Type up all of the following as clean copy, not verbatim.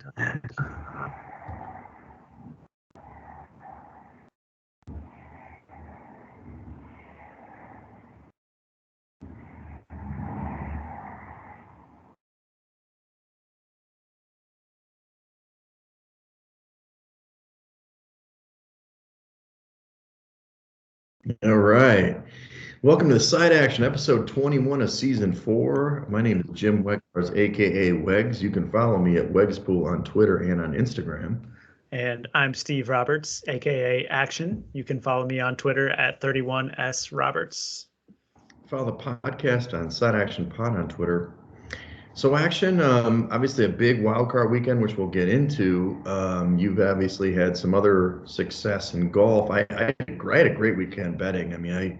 All right. Welcome to Side Action, episode 21 of season 4. My name is Jim Wegs, aka Wegs. You can follow me at Wegspool on Twitter and on Instagram. And I'm Steve Roberts, aka Action. You can follow me on Twitter at 31S Roberts. Follow the podcast on Side Action Pod on Twitter. So Action, obviously a big wildcard weekend, which we'll get into. You've obviously had some other success in golf. I had a great weekend betting. I mean, I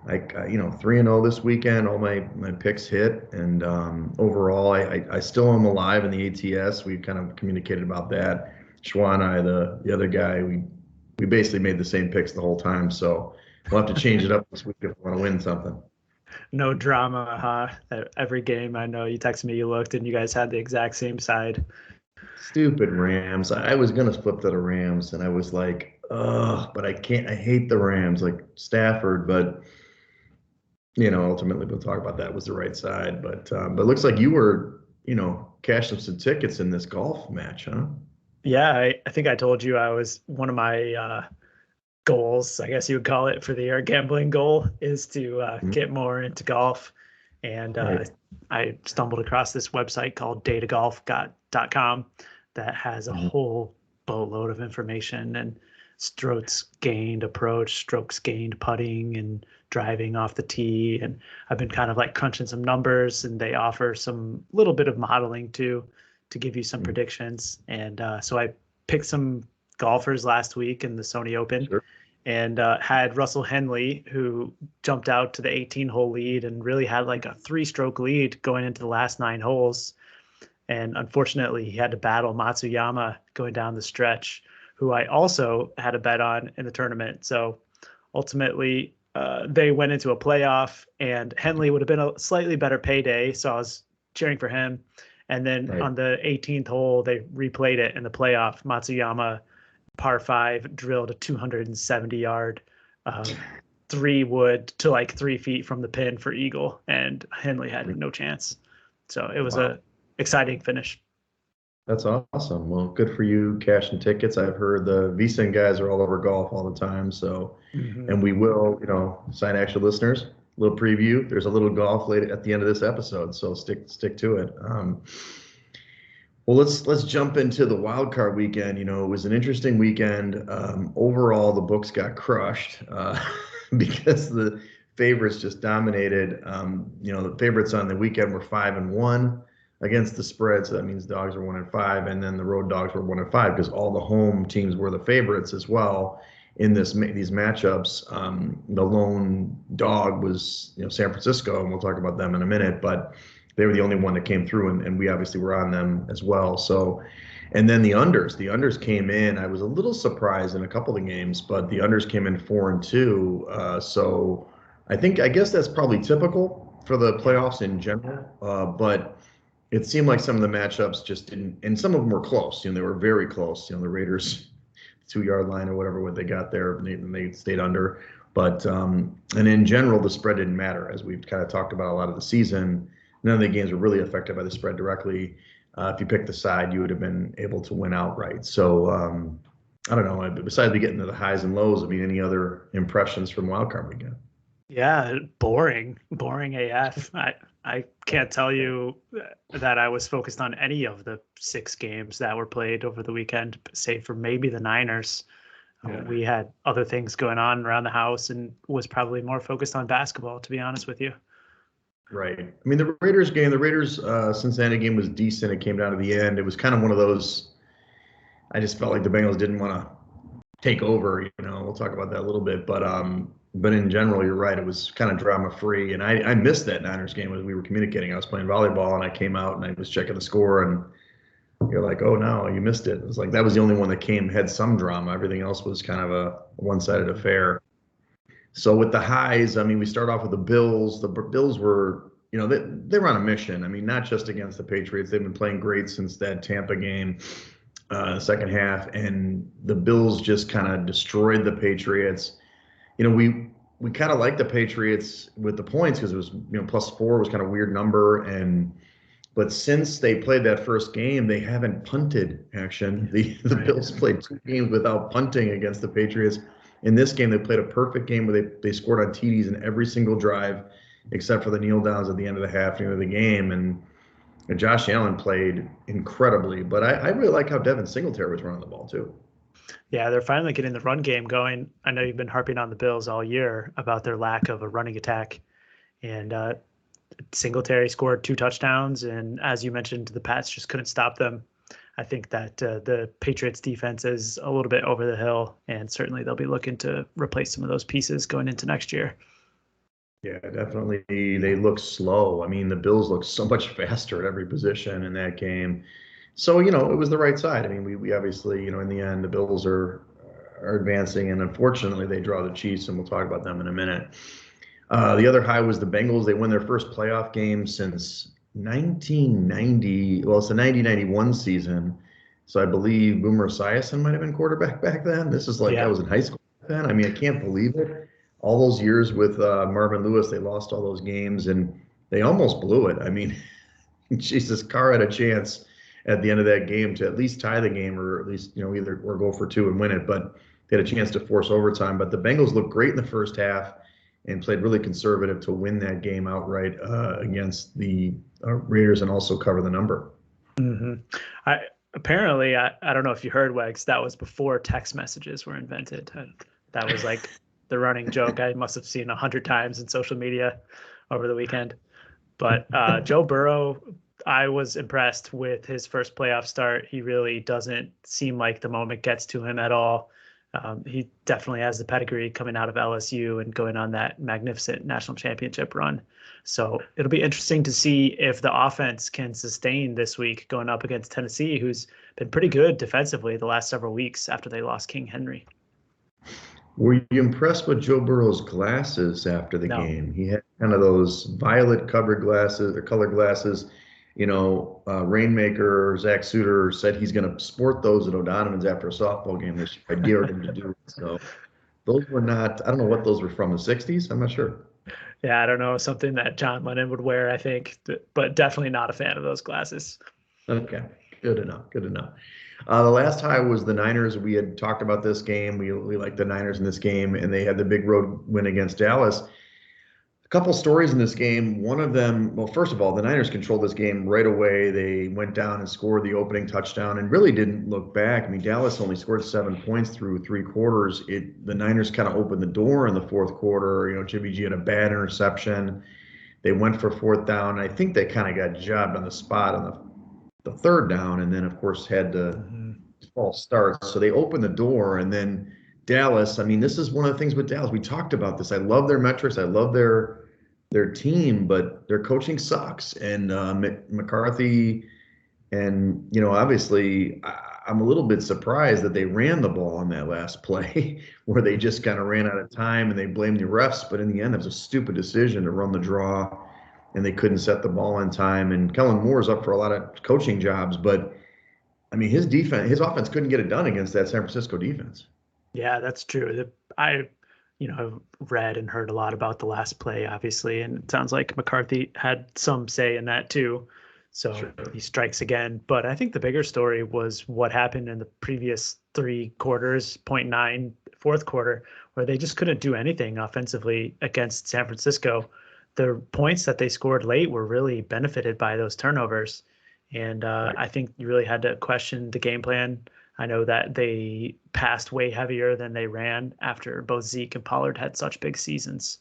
3-0 this weekend. All my picks hit, and overall, I still am alive in the ATS. We kind of communicated about that. Schwan and I, the other guy, we basically made the same picks the whole time. So we'll have to change it up this week if we want to win something. No drama, huh? Every game, I know you texted me, you looked, and you guys had the exact same side. Stupid Rams. I was gonna flip to the Rams, and I was like, ugh, but I can't. I hate the Rams, like Stafford, but. Ultimately we'll talk about that was the right side, but it looks like you were, cashing some tickets in this golf match, huh? Yeah, I think I told you I was one of my goals, I guess you would call it, for the year. Gambling goal is to get more into golf. And Right. I stumbled across this website called datagolf.com that has a whole boatload of information and strokes gained approach, strokes gained putting, and driving off the tee. And I've been kind of like crunching some numbers, and they offer some little bit of modeling too to give you some predictions. And so I picked some golfers last week in the Sony Open. Sure. And had Russell Henley, who jumped out to the 18-hole lead and really had like a 3-stroke lead going into the last 9 holes. And unfortunately, he had to battle Matsuyama going down the stretch, who I also had a bet on in the tournament. So ultimately, they went into a playoff, and Henley would have been a slightly better payday. So I was cheering for him. And then on the 18th hole, they replayed it in the playoff. Matsuyama, par 5, drilled a 270-yard 3-wood to like 3 feet from the pin for eagle, and Henley had no chance. So it was a exciting finish. That's awesome. Well, good for you cashing tickets. I've heard the VSiN guys are all over golf all the time. So, and we will, Side Action listeners, a little preview. There's a little golf later at the end of this episode, so stick to it. Well, let's jump into the wild card weekend. It was an interesting weekend. Overall, the books got crushed because the favorites just dominated. The favorites on the weekend were 5-1 against the spread, so that means dogs are 1-5, and then the road dogs were 1-5 because all the home teams were the favorites as well in these matchups. The lone dog was San Francisco, and we'll talk about them in a minute, but they were the only one that came through, and we obviously were on them as well. So, and then the unders came in. I was a little surprised in a couple of the games, but the unders came in 4-2. So I guess that's probably typical for the playoffs in general. But it seemed like some of the matchups just didn't, and some of them were close. They were very close. The Raiders 2-yard line or whatever what they got there, they stayed under. But and in general, the spread didn't matter, as we've kind of talked about a lot of the season. None of the games were really affected by the spread directly. If you picked the side, you would have been able to win outright. So I don't know. Besides me getting to the highs and lows, any other impressions from wildcard weekend? Yeah, boring AF. I can't tell you that I was focused on any of the 6 games that were played over the weekend, save for maybe the Niners. Yeah. We had other things going on around the house and was probably more focused on basketball, to be honest with you. Right. The Raiders game, Cincinnati game was decent. It came down to the end. It was kind of one of those, I just felt like the Bengals didn't want to take over. We'll talk about that a little bit. But in general, you're right. It was kind of drama free. And I missed that Niners game as we were communicating. I was playing volleyball, and I came out and I was checking the score, and you're like, oh, no, you missed it. It was like that was the only one that had some drama. Everything else was kind of a one-sided affair. So with the highs, we start off with the Bills. The Bills were they were on a mission. I mean, not just against the Patriots. They've been playing great since that Tampa game, second half, and the Bills just kind of destroyed the Patriots. We kind of liked the Patriots with the points because it was, +4 was kind of a weird number. But since they played that first game, they haven't punted action. The Bills played 2 games without punting against the Patriots. In this game, they played a perfect game where they scored on TDs in every single drive, except for the kneel downs at the end of the half, of the game. And Josh Allen played incredibly. But I really like how Devin Singletary was running the ball too. Yeah, they're finally getting the run game going. I know you've been harping on the Bills all year about their lack of a running attack. And Singletary scored 2 touchdowns. And as you mentioned, the Pats just couldn't stop them. I think that the Patriots defense is a little bit over the hill, and certainly they'll be looking to replace some of those pieces going into next year. Yeah, definitely. They look slow. I mean, the Bills look so much faster at every position in that game. So, it was the right side. I mean, we obviously, in the end, the Bills are advancing, and unfortunately, they draw the Chiefs, and we'll talk about them in a minute. The other high was the Bengals. They won their first playoff game since 1990. Well, it's the 1991 season. So I believe Boomer Esiason might have been quarterback back then. This is I was in high school back then. I mean, I can't believe it. All those years with Marvin Lewis, they lost all those games, and they almost blew it. I mean, Jesus, Carr had a chance at the end of that game to at least tie the game, or at least, either or go for 2 and win it. But they had a chance to force overtime. But the Bengals looked great in the first half and played really conservative to win that game outright against the Raiders and also cover the number. Mm-hmm. Apparently, I don't know if you heard, Wegs, that was before text messages were invented. That was like the running joke I must have seen 100 times in social media over the weekend. But Joe Burrow, I was impressed with his first playoff start. He really doesn't seem like the moment gets to him at all. He definitely has the pedigree coming out of LSU and going on that magnificent national championship run. So it'll be interesting to see if the offense can sustain this week going up against Tennessee, who's been pretty good defensively the last several weeks after they lost King Henry. Were you impressed with Joe Burrow's glasses after the game? He had kind of those violet covered glasses or colored glasses. Rainmaker, Zach Suter said he's going to sport those at O'Donovan's after a softball game this year. I dared him to do it. So those were not, I don't know what those were from, the 60s? I'm not sure. Yeah, I don't know. Something that John Lennon would wear, I think, but definitely not a fan of those glasses. Okay, good enough. The last high was the Niners. We had talked about this game. We liked the Niners in this game, and they had the big road win against Dallas. A couple stories in this game. One of them, well, first of all, the Niners controlled this game right away. They went down and scored the opening touchdown and really didn't look back. I mean, Dallas only scored 7 points through 3 quarters. The Niners kind of opened the door in the fourth quarter. Jimmy G had a bad interception. They went for 4th down. I think they kind of got jobbed on the spot on the 3rd down, and then, of course, had to false start. So they opened the door, and then Dallas, I mean, this is one of the things with Dallas. We talked about this. I love their metrics. I love their team, but their coaching sucks. And McCarthy, and, obviously, I'm a little bit surprised that they ran the ball on that last play where they just kind of ran out of time and they blamed the refs. But in the end, it was a stupid decision to run the draw, and they couldn't set the ball on time. And Kellen Moore's up for a lot of coaching jobs, but I mean, his offense couldn't get it done against that San Francisco defense. Yeah, that's true. I have read and heard a lot about the last play, obviously, and it sounds like McCarthy had some say in that too. So sure. He strikes again. But I think the bigger story was what happened in the previous 3 quarters, 0.9 fourth quarter, where they just couldn't do anything offensively against San Francisco. The points that they scored late were really benefited by those turnovers. And I think you really had to question the game plan. I know that they passed way heavier than they ran after both Zeke and Pollard had such big seasons.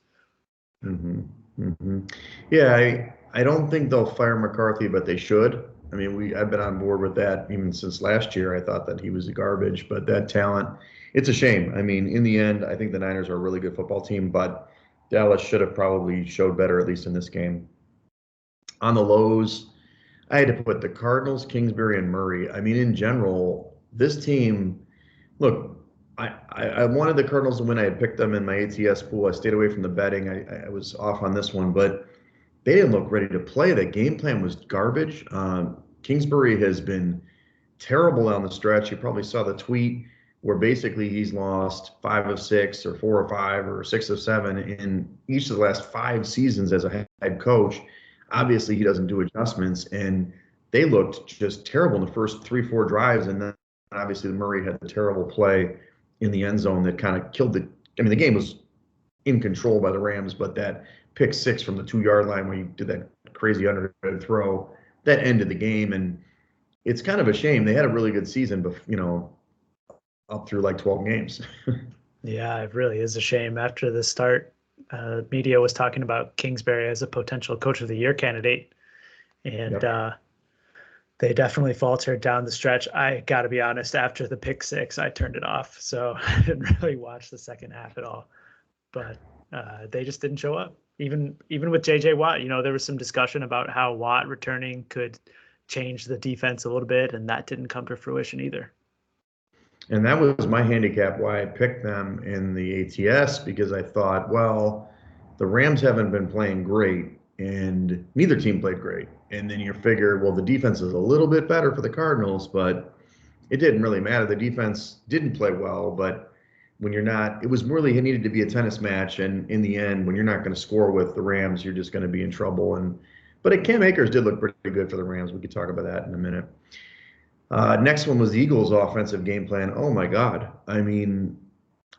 Yeah, I don't think they'll fire McCarthy, but they should. I mean, I've been on board with that even since last year. I thought that he was garbage, but that talent, it's a shame. I mean, in the end, I think the Niners are a really good football team, but Dallas should have probably showed better, at least in this game. On the lows, I had to put the Cardinals, Kingsbury, and Murray. I mean, in general, this team, look, I wanted the Cardinals to win. I had picked them in my ATS pool. I stayed away from the betting. I was off on this one, but they didn't look ready to play. The game plan was garbage. Kingsbury has been terrible down the stretch. You probably saw the tweet where basically he's lost 5 of 6 or 4 or 5 or 6 of 7 in each of the last 5 seasons as a head coach. Obviously, he doesn't do adjustments, and they looked just terrible in the first 3-4 drives. And then obviously Murray had the terrible play in the end zone that kind of killed the. I mean, the game was in control by the Rams, but that pick 6 from the 2-yard line where you did that crazy underhand throw that ended the game. And it's kind of a shame. They had a really good season, but up through like 12 games. Yeah, it really is a shame. After the start, media was talking about Kingsbury as a potential Coach of the Year candidate, and they definitely faltered down the stretch. I got to be honest, after the pick 6, I turned it off, so I didn't really watch the second half at all. But they just didn't show up. Even with J.J. Watt, there was some discussion about how Watt returning could change the defense a little bit, and that didn't come to fruition either. And that was my handicap why I picked them in the ATS, because I thought, well, the Rams haven't been playing great, and neither team played great. And then you figure, well, the defense is a little bit better for the Cardinals, but it didn't really matter. The defense didn't play well, but when you're not, it was really, it needed to be a tennis match. And in the end, when you're not going to score with the Rams, you're just going to be in trouble. But Cam Akers did look pretty good for the Rams. We could talk about that in a minute. Next one was the Eagles' offensive game plan. Oh, my God. I mean,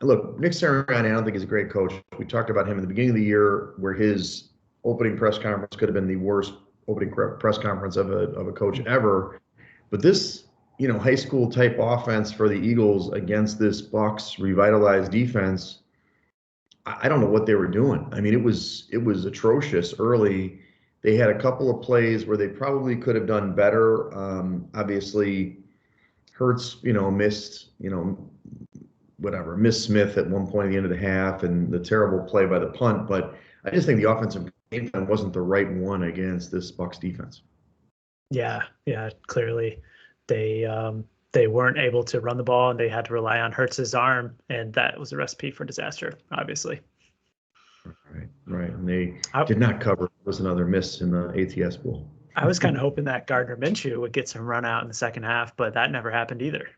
look, Nick Sirianni, I don't think he's a great coach. We talked about him in the beginning of the year where his opening press conference could have been the worst opening press conference of a coach ever. But this, high school type offense for the Eagles against this Bucs revitalized defense, I don't know what they were doing. I mean, it was atrocious early. They had a couple of plays where they probably could have done better. Obviously, Hurts, missed, missed Smith at one point at the end of the half, and the terrible play by the punt. But I just think the offensive game plan wasn't the right one against this Bucs defense. Yeah, clearly they weren't able to run the ball, and they had to rely on Hurts's arm, and that was a recipe for disaster, obviously. Right. And they did not cover. It was another miss in the ATS Bowl. I was kind of hoping that Gardner Minshew would get some run out in the second half, but that never happened either.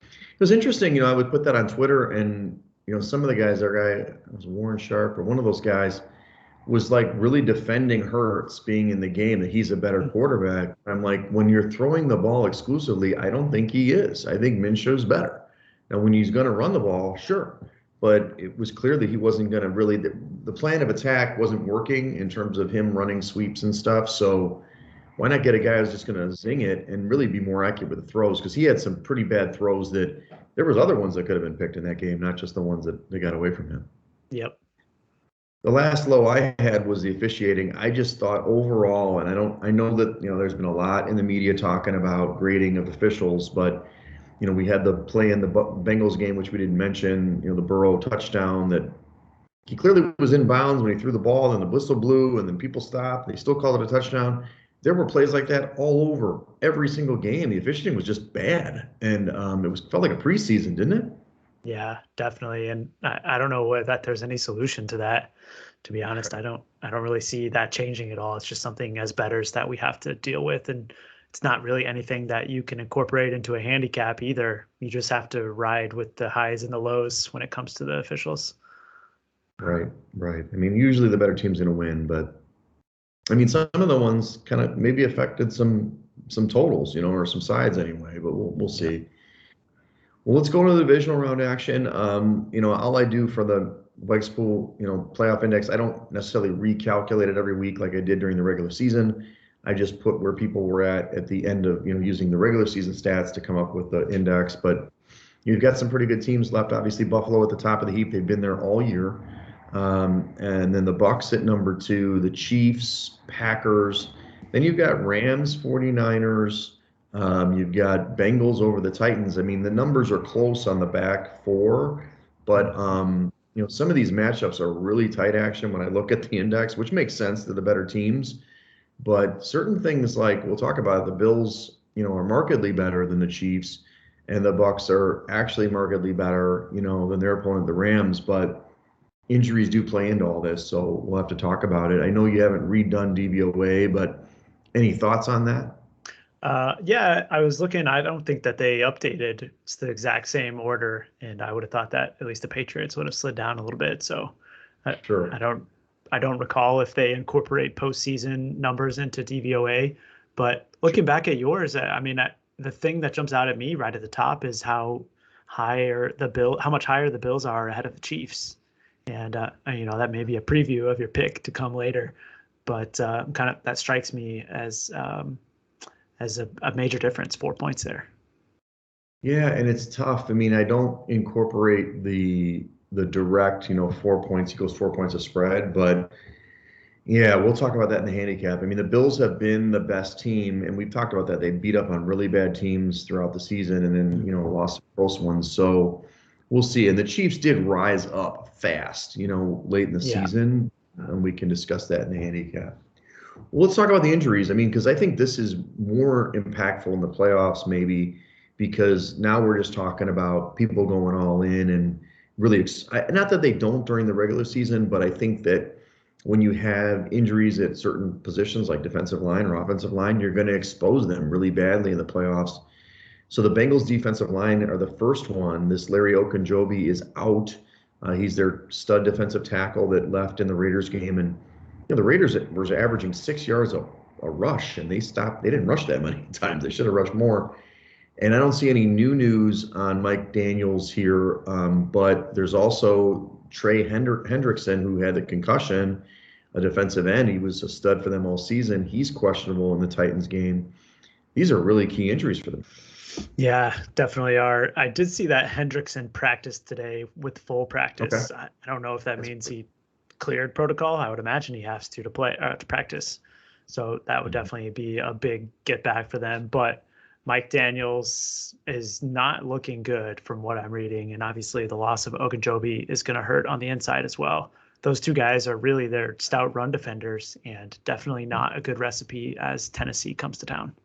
It was interesting, I would put that on Twitter, and some of the guys, our guy was Warren Sharp or one of those guys, was like really defending Hurts being in the game, that he's a better quarterback. I'm like, when you're throwing the ball exclusively, I don't think he is. I think Minshew's better. Now, when he's going to run the ball, sure. But it was clear that he wasn't going to really, the plan of attack wasn't working in terms of him running sweeps and stuff. So why not get a guy who's just going to zing it and really be more accurate with the throws? Because he had some pretty bad throws that there was other ones that could have been picked in that game, not just the ones that they got away from him. Yep. The last low I had was the officiating. I just thought overall, and I know that, there's been a lot in the media talking about grading of officials, but, we had the play in the Bengals game, which we didn't mention, the Burrow touchdown that he clearly was in bounds when he threw the ball, and the whistle blew, and then people stopped. They still called it a touchdown. There were plays like that all over every single game. The officiating was just bad, and felt like a preseason, didn't it? Yeah, definitely. And I don't know that there's any solution to that. To be honest, I don't really see that changing at all. It's just something as bettors that we have to deal with, and it's not really anything that you can incorporate into a handicap either. You just have to ride with the highs and the lows when it comes to the officials. Right. I mean, usually the better team's going to win, but I mean, some of the ones kind of maybe affected some totals, or some sides anyway, but we'll see. Well, let's go to the divisional round action. All I do for the Wegs pool, playoff index, I don't necessarily recalculate it every week like I did during the regular season. I just put where people were at the end of, using the regular season stats to come up with the index. But you've got some pretty good teams left. Obviously, Buffalo at the top of the heap. They've been there all year. And then the Bucs at number 2, the Chiefs, Packers. Then you've got Rams, 49ers. You've got Bengals over the Titans. I mean, the numbers are close on the back 4, but some of these matchups are really tight action when I look at the index, which makes sense to the better teams. But certain things like we'll talk about, the Bills, are markedly better than the Chiefs, and the Bucs are actually markedly better, than their opponent, the Rams. But injuries do play into all this, so we'll have to talk about it. I know you haven't redone DVOA, but any thoughts on that? Yeah, I was looking. I don't think that they updated. It's the exact same order, and I would have thought that at least the Patriots would have slid down a little bit. So I, I Sure. don't I don't recall if they incorporate postseason numbers into DVOA. But Sure. looking back at yours, I mean, the thing that jumps out at me right at the top is how much higher the Bills are ahead of the Chiefs, and that may be a preview of your pick to come later, but kind of that strikes me as a major difference, 4 points there. Yeah, and it's tough. I mean, I don't incorporate the direct, 4 points equals 4 points of spread, but yeah, we'll talk about that in the handicap. I mean, the Bills have been the best team, and we've talked about that. They beat up on really bad teams throughout the season and then, lost close ones. So we'll see. And the Chiefs did rise up fast, late in the Yeah. season, and we can discuss that in the handicap. Well, let's talk about the injuries. I mean, because I think this is more impactful in the playoffs, maybe because now we're just talking about people going all in and really, not that they don't during the regular season, but I think that when you have injuries at certain positions like defensive line or offensive line, you're going to expose them really badly in the playoffs. So the Bengals defensive line are the first one. This Larry Okunjobi is out. He's their stud defensive tackle that left in the Raiders game, and the Raiders was averaging 6 yards a rush, and they stopped. They didn't rush that many times. They should have rushed more. And I don't see any new news on Mike Daniels here, but there's also Trey Hendrickson, who had the concussion, a defensive end. He was a stud for them all season. He's questionable in the Titans game. These are really key injuries for them. Yeah, definitely are. I did see that Hendrickson practiced today with full Okay. practice. I don't know if that That's means he cleared protocol. I would imagine he has to play to practice. So that would definitely be a big get back for them. But Mike Daniels is not looking good from what I'm reading. And obviously the loss of Ogunjobi is going to hurt on the inside as well. Those two guys are really their stout run defenders and definitely not a good recipe as Tennessee comes to town.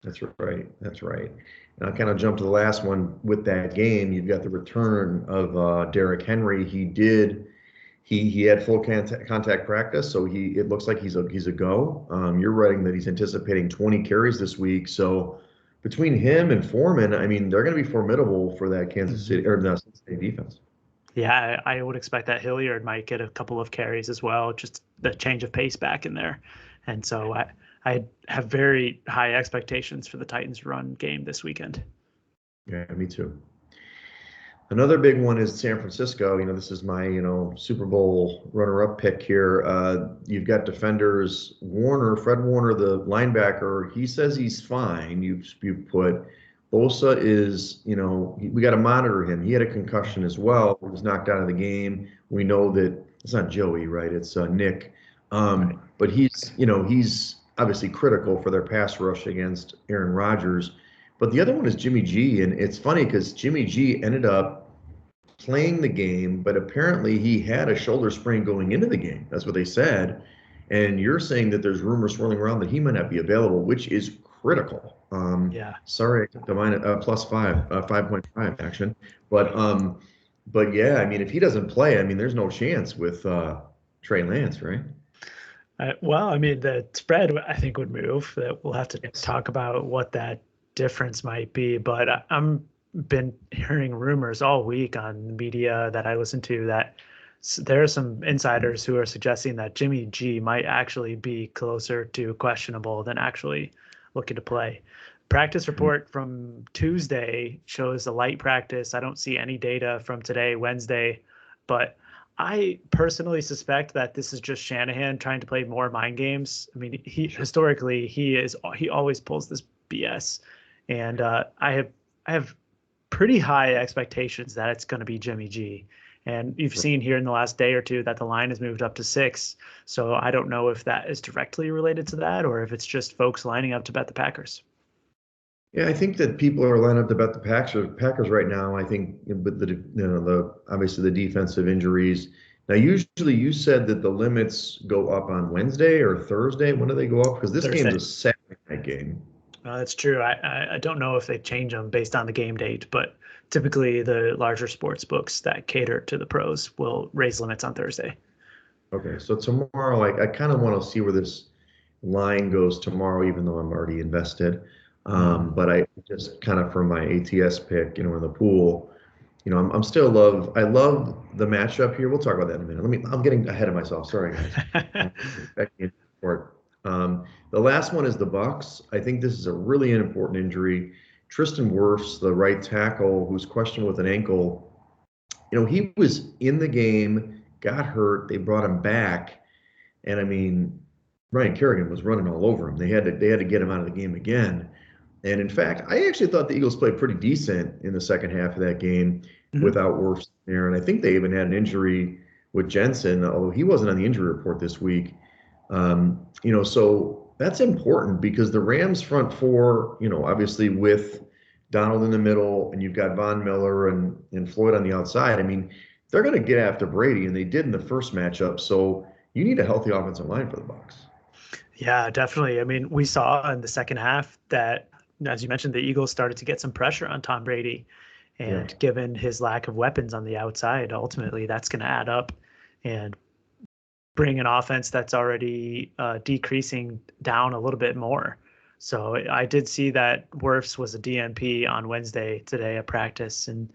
That's right. That's right. And I'll kind of jump to the last one with that game. You've got the return of Derrick Henry. He had full contact practice, so it looks like he's a go. You're writing that he's anticipating 20 carries this week. So between him and Foreman, I mean, they're going to be formidable for that Kansas City or the Cincinnati defense. Yeah, I would expect that Hilliard might get a couple of carries as well, just the change of pace back in there. And so I have very high expectations for the Titans run game this weekend. Yeah, me too. Another big one is San Francisco. This is my, Super Bowl runner-up pick here. You've got defenders Fred Warner, the linebacker. He says he's fine. You've put Bosa is, we got to monitor him. He had a concussion as well. He was knocked out of the game. We know that it's not Joey, right? It's Nick. Right. But he's obviously critical for their pass rush against Aaron Rodgers. But the other one is Jimmy G, and it's funny because Jimmy G ended up playing the game, but apparently he had a shoulder sprain going into the game. That's what they said. And you're saying that there's rumors swirling around that he might not be available, which is critical. Yeah. Sorry, I took the plus 5.5 action. But yeah, I mean, if he doesn't play, I mean, there's no chance with Trey Lance, right? Well, I mean, the spread I think would move. We'll have to talk about what that difference might be, but I'm been hearing rumors all week on media that I listen to that there are some insiders who are suggesting that Jimmy G might actually be closer to questionable than actually looking to play. Practice report from Tuesday shows a light practice. I don't see any data from today, Wednesday, but I personally suspect that this is just Shanahan trying to play more mind games. I mean, historically he always pulls this BS, and I have pretty high expectations that it's going to be Jimmy G. And you've seen here in the last day or two that the line has moved up to 6. So I don't know if that is directly related to that or if it's just folks lining up to bet the Packers. Yeah, I think that people are lining up to bet the Packers right now. I think, but the obviously the defensive injuries. Now, usually you said that the limits go up on Wednesday or Thursday. When do they go up? Because this Thursday. game's a Saturday night game. That's true. I don't know if they change them based on the game date, but typically the larger sports books that cater to the pros will raise limits on Thursday. Okay, so tomorrow, I kind of want to see where this line goes tomorrow, even though I'm already invested. But I just kind of from my ATS pick, in the pool, I'm still I love the matchup here. We'll talk about that in a minute. I'm getting ahead of myself. Sorry, guys. The last one is the Bucks. I think this is a really important injury. Tristan Wirfs, the right tackle, who's questioned with an ankle. He was in the game, got hurt. They brought him back, and I mean, Ryan Kerrigan was running all over him. They had to get him out of the game again. And in fact, I actually thought the Eagles played pretty decent in the second half of that game without Wirfs there. And I think they even had an injury with Jensen, although he wasn't on the injury report this week. So that's important because the Rams front four, obviously with Donald in the middle and you've got Von Miller and Floyd on the outside. I mean, they're going to get after Brady, and they did in the first matchup. So you need a healthy offensive line for the Bucs. Yeah, definitely. I mean, we saw in the second half that, as you mentioned, the Eagles started to get some pressure on Tom Brady. And given his lack of weapons on the outside, ultimately that's going to add up and bring an offense that's already decreasing down a little bit more. So I did see that Wirfs was a DNP on Wednesday today at practice, and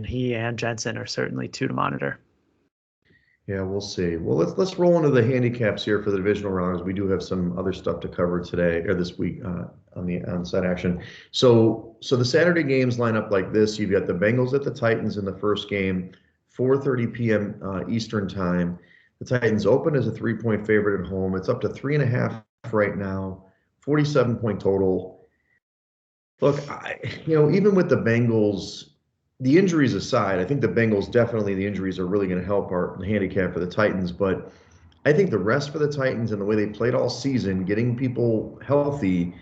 he and Jensen are certainly two to monitor. Yeah, we'll see. Well, let's roll into the handicaps here for the divisional round, as we do have some other stuff to cover today or this week on the onside action. So the Saturday games line up like this. You've got the Bengals at the Titans in the first game, 4:30 p.m. Eastern time. The Titans open as a 3-point favorite at home. It's up to 3.5 right now, 47-point total. Look, even with the Bengals, the injuries aside, I think the Bengals definitely, the injuries are really going to help our handicap for the Titans. But I think the rest for the Titans and the way they played all season, getting people healthy,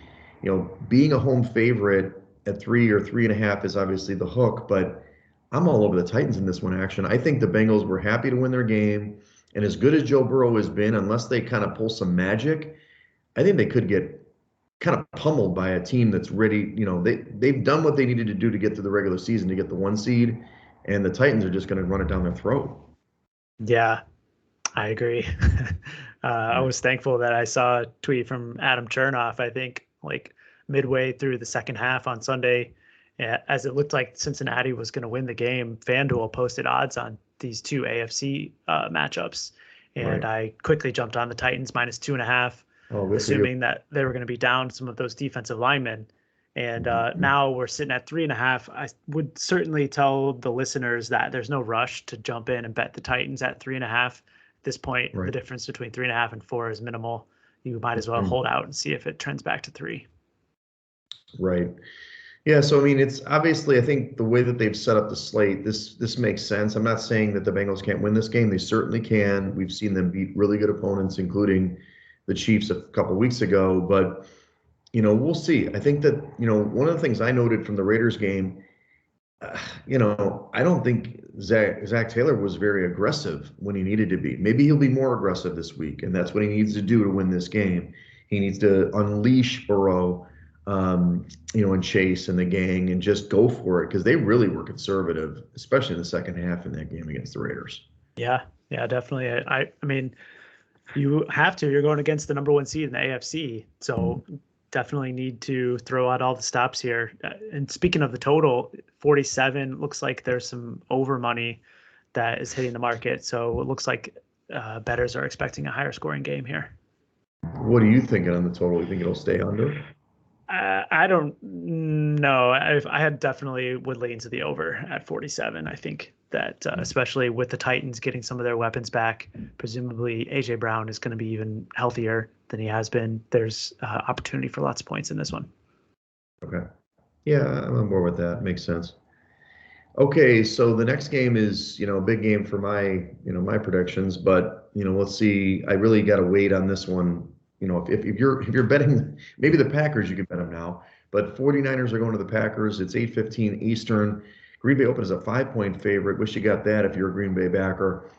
being a home favorite at 3 or 3.5 is obviously the hook. But I'm all over the Titans in this one, action. I think the Bengals were happy to win their game. And as good as Joe Burrow has been, unless they kind of pull some magic, I think they could get kind of pummeled by a team that's ready. They've done what they needed to do to get to the regular season to get the 1 seed, and the Titans are just going to run it down their throat. Yeah, I agree. I was thankful that I saw a tweet from Adam Chernoff, I think like midway through the second half on Sunday, as it looked like Cincinnati was going to win the game. FanDuel posted odds on these two AFC matchups, and I quickly jumped on the Titans minus 2.5. Assuming that they were going to be down some of those defensive linemen. And now we're sitting at 3.5. I would certainly tell the listeners that there's no rush to jump in and bet the Titans at 3.5. At this point, the difference between 3.5 and 4 is minimal. You might as well hold out and see if it trends back to 3. Right. Yeah. So, I mean, it's obviously, I think the way that they've set up the slate, this makes sense. I'm not saying that the Bengals can't win this game. They certainly can. We've seen them beat really good opponents, including the Chiefs a couple of weeks ago, but we'll see. I think that one of the things I noted from the Raiders game, I don't think Zach Taylor was very aggressive when he needed to be. Maybe he'll be more aggressive this week, and that's what he needs to do to win this game. He needs to unleash Burrow, and Chase and the gang, and just go for it because they really were conservative, especially in the second half in that game against the Raiders. Yeah, definitely. I mean. You have to. You're going against the number 1 seed in the AFC, so definitely need to throw out all the stops here. And speaking of the total, 47 looks like there's some over money that is hitting the market. So it looks like bettors are expecting a higher scoring game here. What are you thinking on the total? You think it'll stay under? I don't know. I had definitely would lean to the over at 47. I think that especially with the Titans getting some of their weapons back, presumably AJ Brown is going to be even healthier than he has been. There's opportunity for lots of points in this one. Okay. Yeah, I'm on board with that. Makes sense. Okay, so the next game is, a big game for my predictions, but let's see. I really got to wait on this one. If you're betting, maybe the Packers, you can bet them now, but 49ers are going to the Packers. It's 8:15 Eastern. Green Bay opens as a 5-point favorite. Wish you got that if you're a Green Bay backer.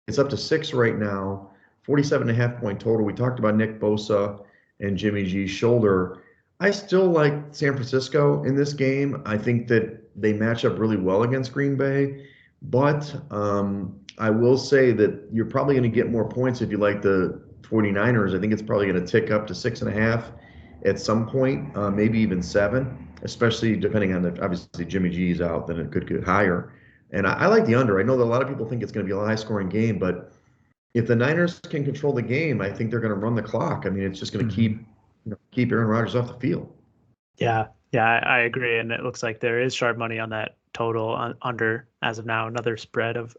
It's up to 6 right now, 47.5-point total. We talked about Nick Bosa and Jimmy G's shoulder. I still like San Francisco in this game. I think that they match up really well against Green Bay, but I will say that you're probably going to get more points if you like the 49ers. I think it's probably going to tick up to 6.5 at some point, maybe even 7, especially depending on obviously Jimmy G is out, then it could get higher. And I like the under. I know that a lot of people think it's going to be a high scoring game, but if the Niners can control the game, I think they're going to run the clock. I mean, it's just going to keep Aaron Rodgers off the field. Yeah, I agree, and it looks like there is sharp money on that total under as of now. Another spread of,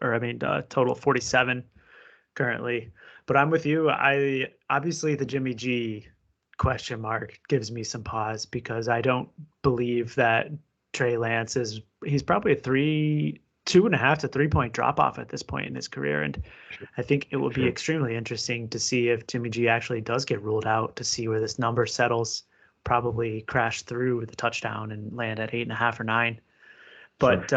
total 47 currently. But I'm with you. I obviously the Jimmy G question mark gives me some pause because I don't believe that Trey Lance he's probably a 2.5 to 3 point drop off at this point in his career, and I think it will be extremely interesting to see if Jimmy G actually does get ruled out, to see where this number settles. Probably crash through with a touchdown and land at 8.5 or 9. But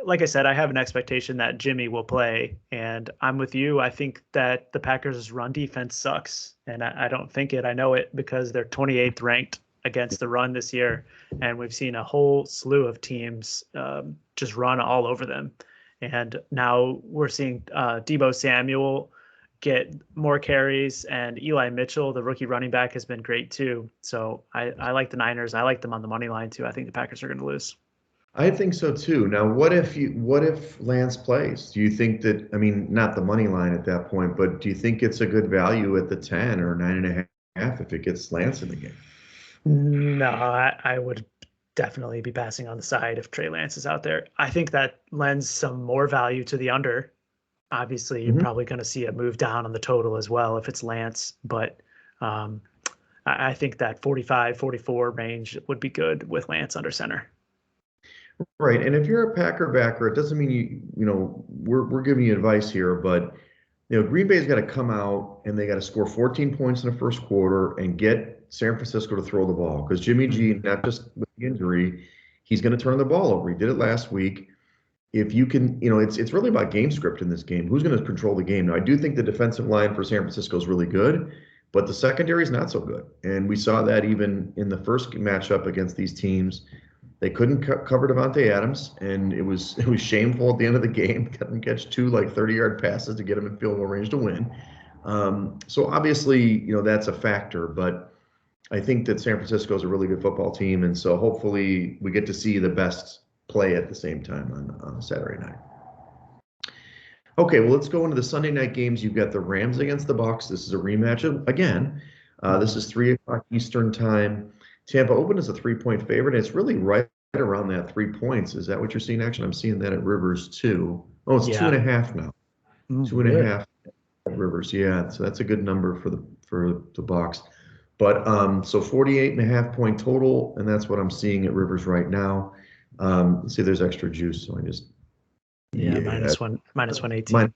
like I said, I have an expectation that Jimmy will play, and I'm with you. I think that the Packers' run defense sucks, and I don't think it. I know it because they're 28th ranked against the run this year, and we've seen a whole slew of teams just run all over them. And now we're seeing Deebo Samuel get more carries, and Eli Mitchell, the rookie running back, has been great too. So I like the Niners. I like them on the money line too. I think the Packers are going to lose. I think so too. Now, what if Lance plays? Do you think that, I mean, not the money line at that point, but do you think it's a good value at the 10 or 9.5 if it gets Lance in the game? No, I would definitely be passing on the side if Trey Lance is out there. I think that lends some more value to the under. Obviously, you're probably going to see a move down on the total as well if it's Lance, but I think that 45, 44 range would be good with Lance under center. Right. And if you're a Packer backer, it doesn't mean we're giving you advice here, but Green Bay's got to come out and they got to score 14 points in the first quarter and get San Francisco to throw the ball, because Jimmy G, not just with the injury, he's going to turn the ball over. He did it last week. If you can, it's really about game script in this game. Who's going to control the game? Now, I do think the defensive line for San Francisco is really good, but the secondary is not so good. And we saw that even in the first matchup against these teams. They couldn't cover Devontae Adams, and it was shameful at the end of the game. Couldn't catch 2 30-yard passes to get him in field goal range to win. So obviously, that's a factor, but I think that San Francisco is a really good football team, and so hopefully we get to see the best play at the same time on Saturday night. Okay, well, let's go into the Sunday night games. You've got the Rams against the Bucs. This is a rematch again. This is 3:00 Eastern time. Tampa opened as a 3-point favorite, and it's really right around that 3 points. Is that what you're seeing? Actually, I'm seeing that at Rivers too. Oh, it's 2.5 now. 2.5 at Rivers. Yeah, so that's a good number for the Bucs. But so 48.5 point total, and that's what I'm seeing at Rivers right now. Let's see, there's extra juice, so I just minus 118.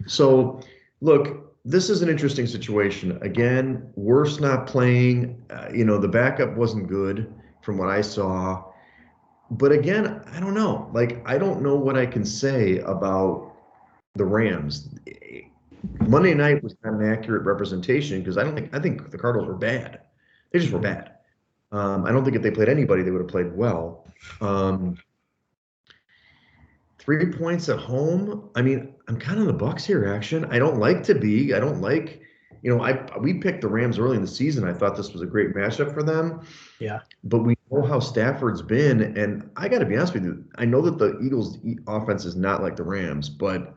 So look, this is an interesting situation. Again, Worst not playing. The backup wasn't good from what I saw. But again, I don't know. I don't know what I can say about the Rams. Monday night was not an accurate representation because I think the Cardinals were bad. They just were bad. I don't think if they played anybody, they would have played well. 3 points at home. I mean, I'm kind of the Bucs here, action. I don't like, we picked the Rams early in the season. I thought this was a great matchup for them. Yeah. But we know how Stafford's been, and I got to be honest with you. I know that the Eagles' offense is not like the Rams, but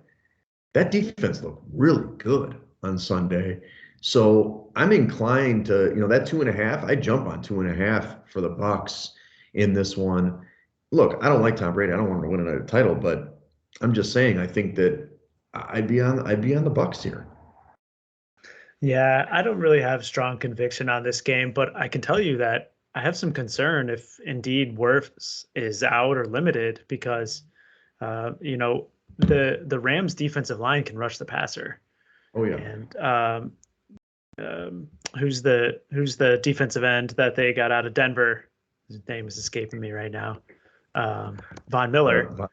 that defense looked really good on Sunday. So I'm inclined to, that 2.5, I jump on 2.5 for the Bucs in this one. Look, I don't like Tom Brady. I don't want him to win another title, but I'm just saying I think that I'd be on the Bucs here. Yeah, I don't really have strong conviction on this game, but I can tell you that I have some concern if indeed Wirfs is out or limited because, the Rams defensive line can rush the passer. Oh yeah. And who's the defensive end that they got out of Denver? His name is escaping me right now. Von Miller.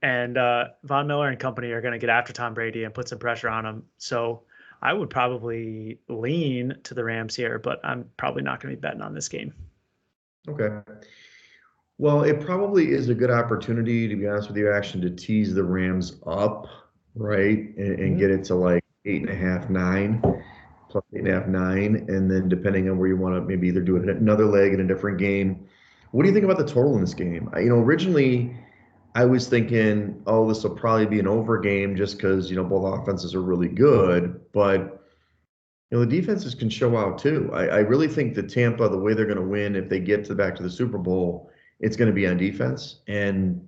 And Von Miller and company are going to get after Tom Brady and put some pressure on him. So I would probably lean to the Rams here, but I'm probably not going to be betting on this game. Okay. Well, it probably is a good opportunity, to be honest with you, actually, to tease the Rams up, right? And Mhm. get it to like 8.5, 9, plus 8.5, 9. And then depending on where you want to maybe either do it in another leg in a different game. What do you think about the total in this game? Originally I was thinking, oh, this will probably be an over game just because, both offenses are really good. But, the defenses can show out too. I really think that Tampa, the way they're going to win if they get back to the Super Bowl, it's going to be on defense. And,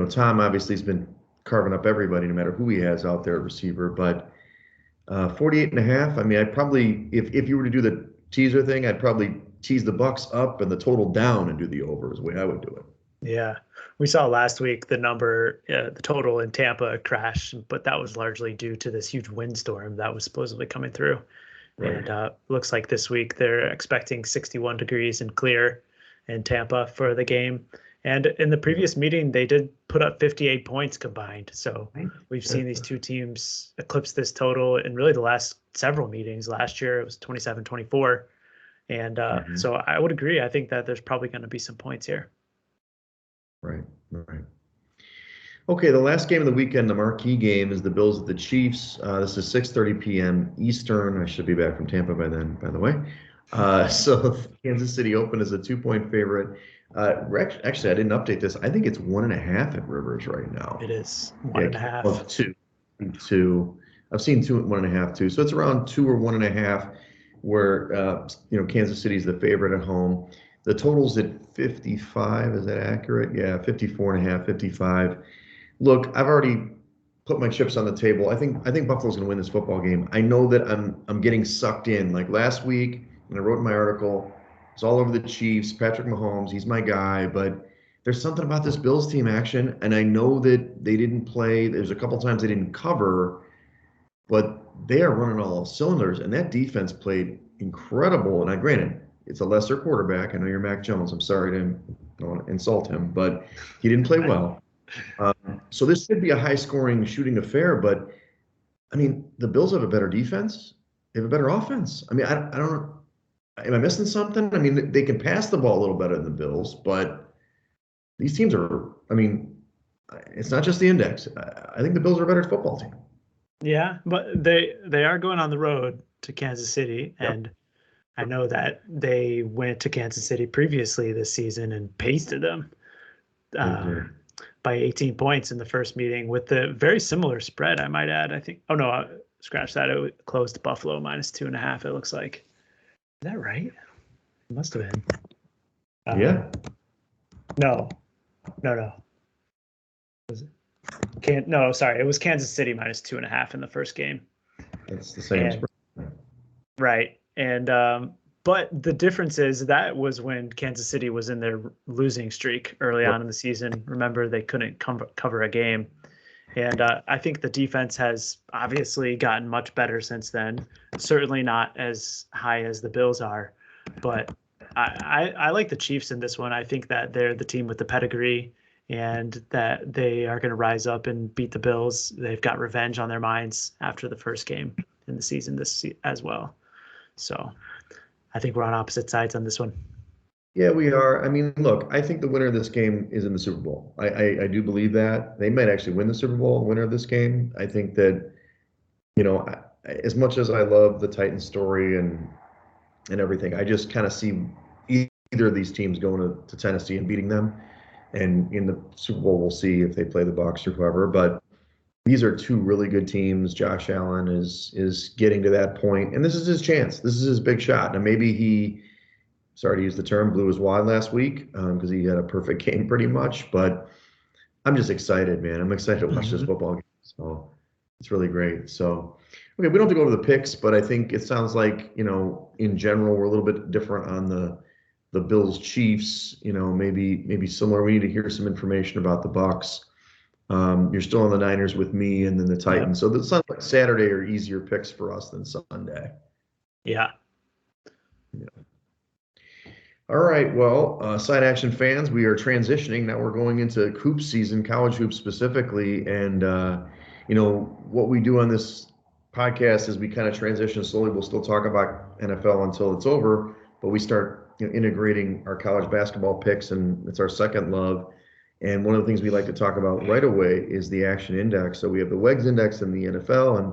Tom obviously has been carving up everybody no matter who he has out there at receiver. But 48 and a half, I mean, I'd probably, if you were to do the teaser thing, I'd probably tease the Bucks up and the total down and do the over is the way I would do it. Yeah, we saw last week the total in Tampa crash, but that was largely due to this huge windstorm that was supposedly coming through. Right. And looks like this week they're expecting 61 degrees and clear in Tampa for the game. And in the previous meeting, they did put up 58 points combined. So we've seen these two teams eclipse this total in really the last several meetings. Last year, it was 27-24. And so I would agree. I think that there's probably going to be some points here. Right, right. Okay, the last game of the weekend, the marquee game, is the Bills at the Chiefs. This is 6:30 p.m. Eastern. I should be back from Tampa by then, by the way. So Kansas City opened as a 2-point favorite. Actually, I didn't update this. I think it's 1.5 at Rivers right now. It is 1.5. Oh, two. I've seen 2 at 1.5 too. So it's around 2 or 1.5 where, Kansas City is the favorite at home. The total's at 55. Is that accurate? Yeah, 54.5, 55. Look, I've already put my chips on the table. I think Buffalo's going to win this football game. I know that I'm getting sucked in. Like last week, when I wrote in my article, it's all over the Chiefs. Patrick Mahomes, he's my guy. But there's something about this Bills team action, and I know that they didn't play. There's a couple times they didn't cover, but they are running all cylinders, and that defense played incredible. And granted, it's a lesser quarterback. I know you're Mac Jones. I'm sorry to don't want to insult him, but he didn't play well. So this should be a high-scoring shooting affair, but I mean, the Bills have a better defense. They have a better offense. I mean, I don't know. Am I missing something? I mean, they can pass the ball a little better than the Bills, but these teams are, I mean, it's not just the index. I think the Bills are a better football team. Yeah, but they are going on the road to Kansas City, and I know that they went to Kansas City previously this season and pasted them by 18 points in the first meeting with the very similar spread, I might add. I think, oh no, scratch that. It closed Buffalo -2.5, it looks like. Is that right? It must have been. Yeah. No. Was it? No, sorry. It was Kansas City -2.5 in the first game. It's the same spread. Right. And but the difference is that was when Kansas City was in their losing streak early on in the season. Remember, they couldn't cover a game. And I think the defense has obviously gotten much better since then. Certainly not as high as the Bills are. But I like the Chiefs in this one. I think that they're the team with the pedigree and that they are going to rise up and beat the Bills. They've got revenge on their minds after the first game in the season as well. So I think we're on opposite sides on this one. Yeah, we are. I mean, look, I think the winner of this game is in the Super Bowl. I do believe that. They might actually win the Super Bowl, winner of this game. I think that, as much as I love the Titans story and everything, I just kind of see either of these teams going to Tennessee and beating them. And in the Super Bowl, we'll see if they play the Bucs or whoever. But these are two really good teams. Josh Allen is getting to that point, and this is his chance. This is his big shot. Now maybe he, sorry to use the term, blew his wad last week because he had a perfect game pretty much. But I'm just excited, man. I'm excited to watch this football game. So it's really great. So okay, we don't have to go over the picks, but I think it sounds like in general we're a little bit different on the Bills Chiefs. Maybe similar. We need to hear some information about the Bucs. You're still on the Niners with me and then the Titans. So it sounds like Saturday are easier picks for us than Sunday. Yeah. All right. Well, Side Action fans, we are transitioning. Now we're going into hoop season, college hoops specifically. And, what we do on this podcast is we kind of transition slowly. We'll still talk about NFL until it's over, but we start integrating our college basketball picks, and it's our second love. And one of the things we like to talk about right away is the action index. So we have the Wegs index in the NFL, and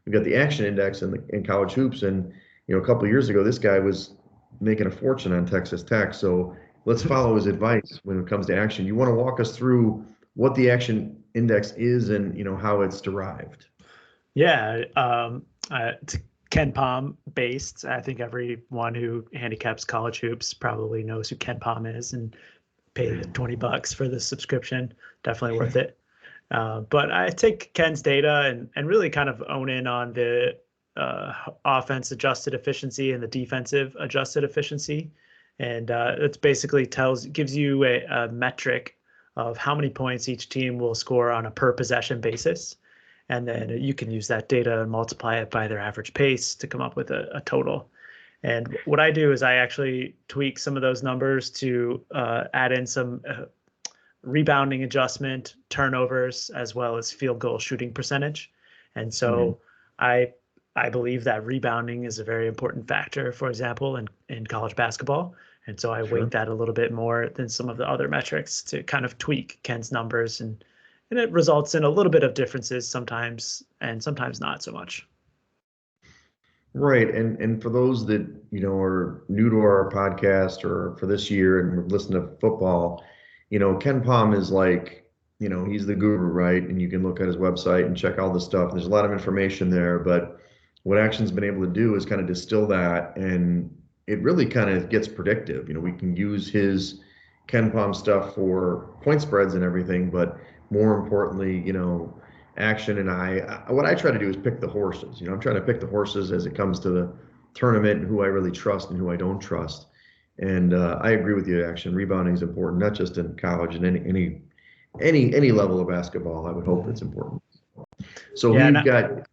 we've got the action index in college hoops. And a couple of years ago, this guy was making a fortune on Texas Tech. So let's follow his advice when it comes to action. You want to walk us through what the action index is and how it's derived? Yeah, it's Ken Palm based. I think everyone who handicaps college hoops probably knows who Ken Palm is and pay the $20 for the subscription. Definitely worth it. But I take Ken's data and really kind of own in on the offense adjusted efficiency and the defensive adjusted efficiency. And it basically gives you a metric of how many points each team will score on a per possession basis. And then you can use that data and multiply it by their average pace to come up with a total. And what I do is I actually tweak some of those numbers to add in some rebounding adjustment, turnovers, as well as field goal shooting percentage. And so I believe that rebounding is a very important factor, for example, in college basketball. And so I weight that a little bit more than some of the other metrics to kind of tweak Ken's numbers. And it results in a little bit of differences sometimes and sometimes not so much. Right. And for those that, are new to our podcast or for this year and listen to football, Ken Palm is like, he's the guru, right? And you can look at his website and check all the stuff. There's a lot of information there, but what Action's been able to do is kind of distill that, and it really kind of gets predictive. We can use his Ken Palm stuff for point spreads and everything, but more importantly, Action and what I try to do is pick the horses. I'm trying to pick the horses as it comes to the tournament and who I really trust and who I don't trust. And I agree with you, Action. Rebounding is important, not just in college and any level of basketball. I would hope it's important. So we've got.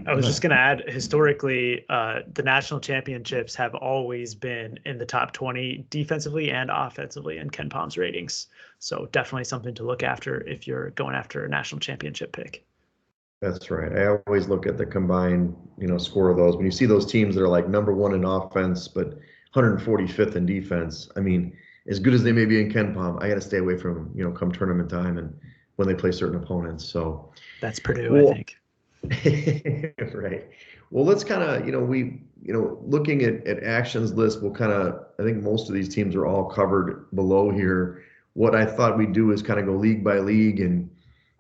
I was just going to add, historically, the national championships have always been in the top 20 defensively and offensively in Ken Palm's ratings. So definitely something to look after if you're going after a national championship pick. That's right. I always look at the combined, score of those. When you see those teams that are like number one in offense, but 145th in defense, I mean, as good as they may be in Ken Palm, I got to stay away from them, come tournament time and when they play certain opponents. So that's Purdue, I think. Right. Well, let's kind of, looking at Action's list, I think most of these teams are all covered below here. What I thought we'd do is kind of go league by league and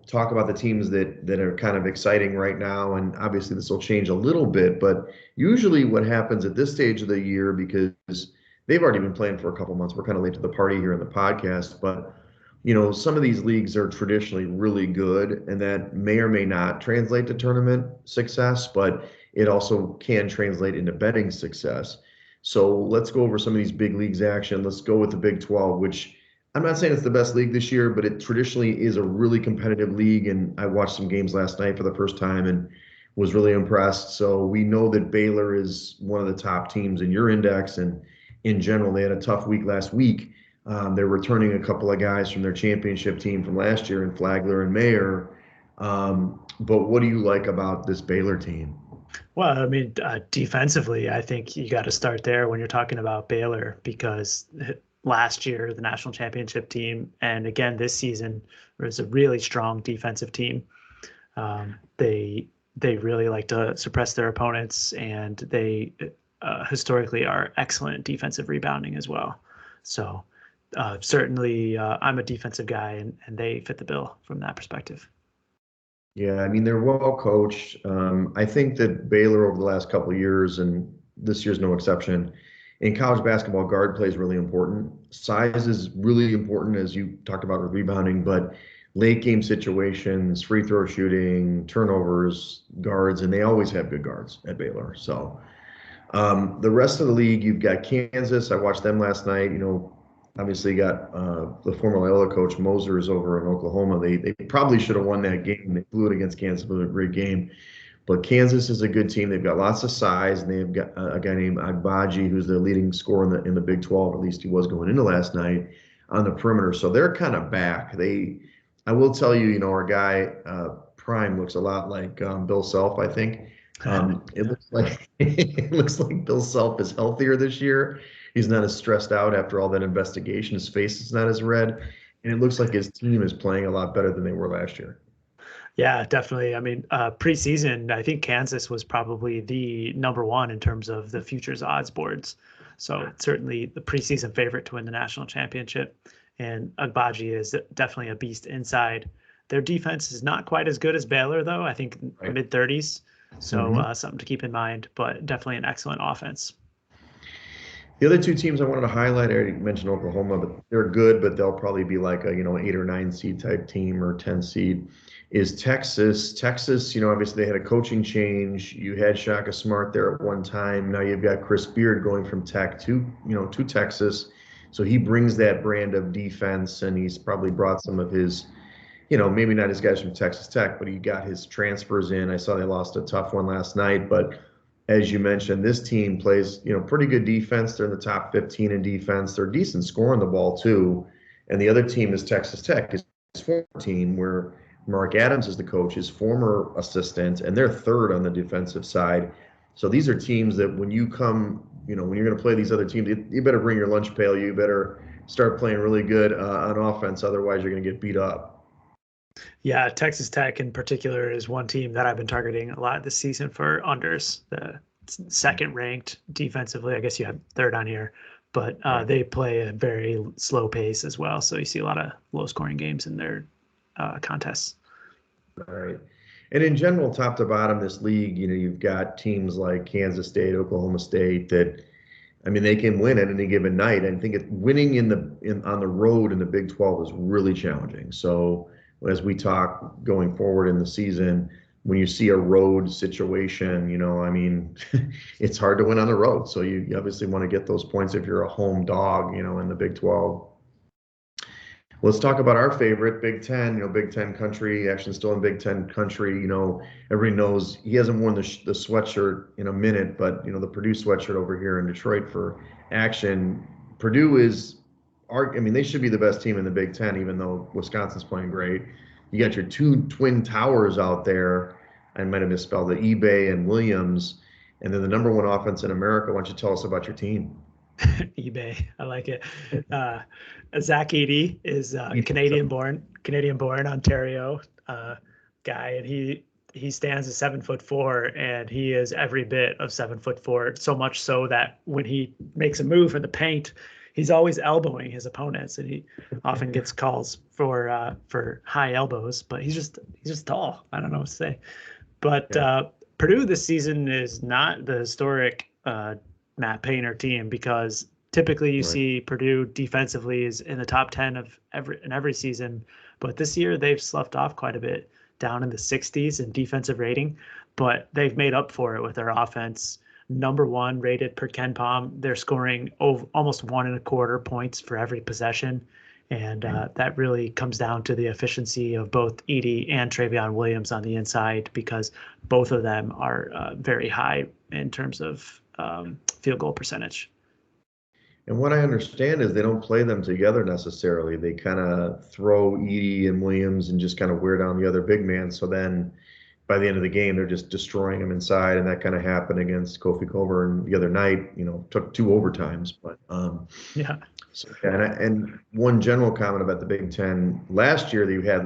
talk about the teams that are kind of exciting right now. And obviously this will change a little bit, but usually what happens at this stage of the year, because they've already been playing for a couple months, we're kind of late to the party here in the podcast, but some of these leagues are traditionally really good, and that may or may not translate to tournament success, but it also can translate into betting success. So let's go over some of these big leagues action. Let's go with the Big 12, which I'm not saying it's the best league this year, but it traditionally is a really competitive league. And I watched some games last night for the first time and was really impressed. So we know that Baylor is one of the top teams in your index, and in general, they had a tough week last week. They're returning a couple of guys from their championship team from last year in Flagler and Mayer. But what do you like about this Baylor team? Well, I mean, defensively, I think you got to start there when you're talking about Baylor, because last year, the national championship team, and again this season, was a really strong defensive team. They really like to suppress their opponents, and they historically are excellent defensive rebounding as well. So certainly I'm a defensive guy, and they fit the bill from that perspective. Yeah, I mean, they're well coached. I think that Baylor over the last couple of years, and this year's no exception, in college basketball, guard play is really important. Size is really important, as you talked about with rebounding, but late game situations, free throw shooting, turnovers, guards, and they always have good guards at Baylor. So the rest of the league, you've got Kansas. I watched them last night. Obviously got the former Loyola coach Moser's over in Oklahoma. They probably should have won that game. They blew it against Kansas, but a great game. But Kansas is a good team. They've got lots of size, and they've got a guy named Agbaji, who's their leading scorer in the Big 12. At least he was going into last night on the perimeter. So they're kind of back. I will tell you, our guy Prime looks a lot like Bill Self, I think. It looks like Bill Self is healthier this year. he's not as stressed out after all that investigation. His face is not as red, and it looks like his team is playing a lot better than they were last year. Yeah, definitely. I mean, preseason, I think Kansas was probably the number one in terms of the futures odds boards. So certainly the preseason favorite to win the national championship. And Agbaji is definitely a beast inside. Their defense is not quite as good as Baylor, though. I think Right. mid-30s. So something to keep in mind, but definitely an excellent offense. The other two teams I wanted to highlight, I already mentioned Oklahoma, but they're good, but they'll probably be like a, 8 or 9 seed type team or 10 seed, is Texas. Texas, obviously they had a coaching change. You had Shaka Smart there at one time. Now you've got Chris Beard going from Tech to Texas. So he brings that brand of defense, and he's probably brought some of his, maybe not his guys from Texas Tech, but he got his transfers in. I saw they lost a tough one last night, but as you mentioned, this team plays, pretty good defense. They're in the top 15 in defense. They're decent scoring the ball too. And the other team is Texas Tech, his former team, where Mark Adams is the coach, his former assistant, and they're third on the defensive side. So these are teams that when you come, when you're going to play these other teams, you better bring your lunch pail. You better start playing really good on offense. Otherwise, you're going to get beat up. Yeah, Texas Tech in particular is one team that I've been targeting a lot this season for unders. The second ranked defensively, I guess you have third on here, but they play a very slow pace as well. So you see a lot of low scoring games in their contests. All right. And in general, top to bottom, this league, you've got teams like Kansas State, Oklahoma State that, I mean, they can win at any given night. I think winning on the road in the Big 12 is really challenging. So as we talk going forward in the season, when you see a road situation, I mean, it's hard to win on the road. So you obviously want to get those points if you're a home dog, in the Big 12. Let's talk about our favorite, Big Ten. Big Ten country, actually still in Big Ten country. Everybody knows he hasn't worn the sweatshirt in a minute, but the Purdue sweatshirt over here in Detroit for action. Purdue is, they should be the best team in the Big Ten, even though Wisconsin's playing great. You got your two twin towers out there. I might have misspelled it, eBay and Williams, and then the number one offense in America. Why don't you tell us about your team? eBay, I like it. Zach Edey is Canadian-born Ontario guy, and he stands at 7'4", and he is every bit of 7'4". So much so that when he makes a move in the paint, he's always elbowing his opponents, and he often gets calls for high elbows. But he's just tall. I don't know what to say. But Purdue this season is not the historic Matt Painter team, because typically you see Purdue defensively is in the top 10 of every season, but this year they've sloughed off quite a bit, down in the 60s in defensive rating, but they've made up for it with their offense. Number one rated per Ken Palm. They're scoring almost 1.25 points for every possession. And that really comes down to the efficiency of both Edey and Travion Williams on the inside, because both of them are very high in terms of field goal percentage. And what I understand is they don't play them together necessarily. They kind of throw Edey and Williams and just kind of wear down the other big man. So then by the end of the game, they're just destroying them inside. And that kind of happened against Kofi Coburn the other night, took 2 overtimes. But yeah. So, and one general comment about the Big Ten, last year you had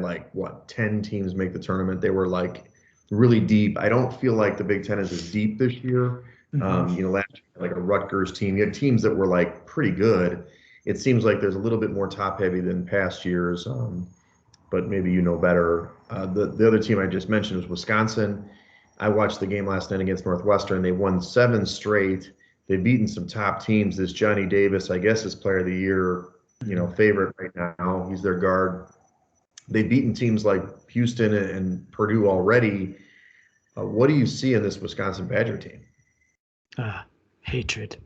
10 teams make the tournament. They were really deep. I don't feel like the Big Ten is as deep this year. Last year, a Rutgers team, you had teams that were pretty good. It seems like there's a little bit more top heavy than past years, but maybe better. The other team I just mentioned was Wisconsin. I watched the game last night against Northwestern. They won 7 straight. They've beaten some top teams. This Johnny Davis, I guess, is Player of the Year, favorite right now. He's their guard. They've beaten teams like Houston and Purdue already. What do you see in this Wisconsin Badger team? Hatred.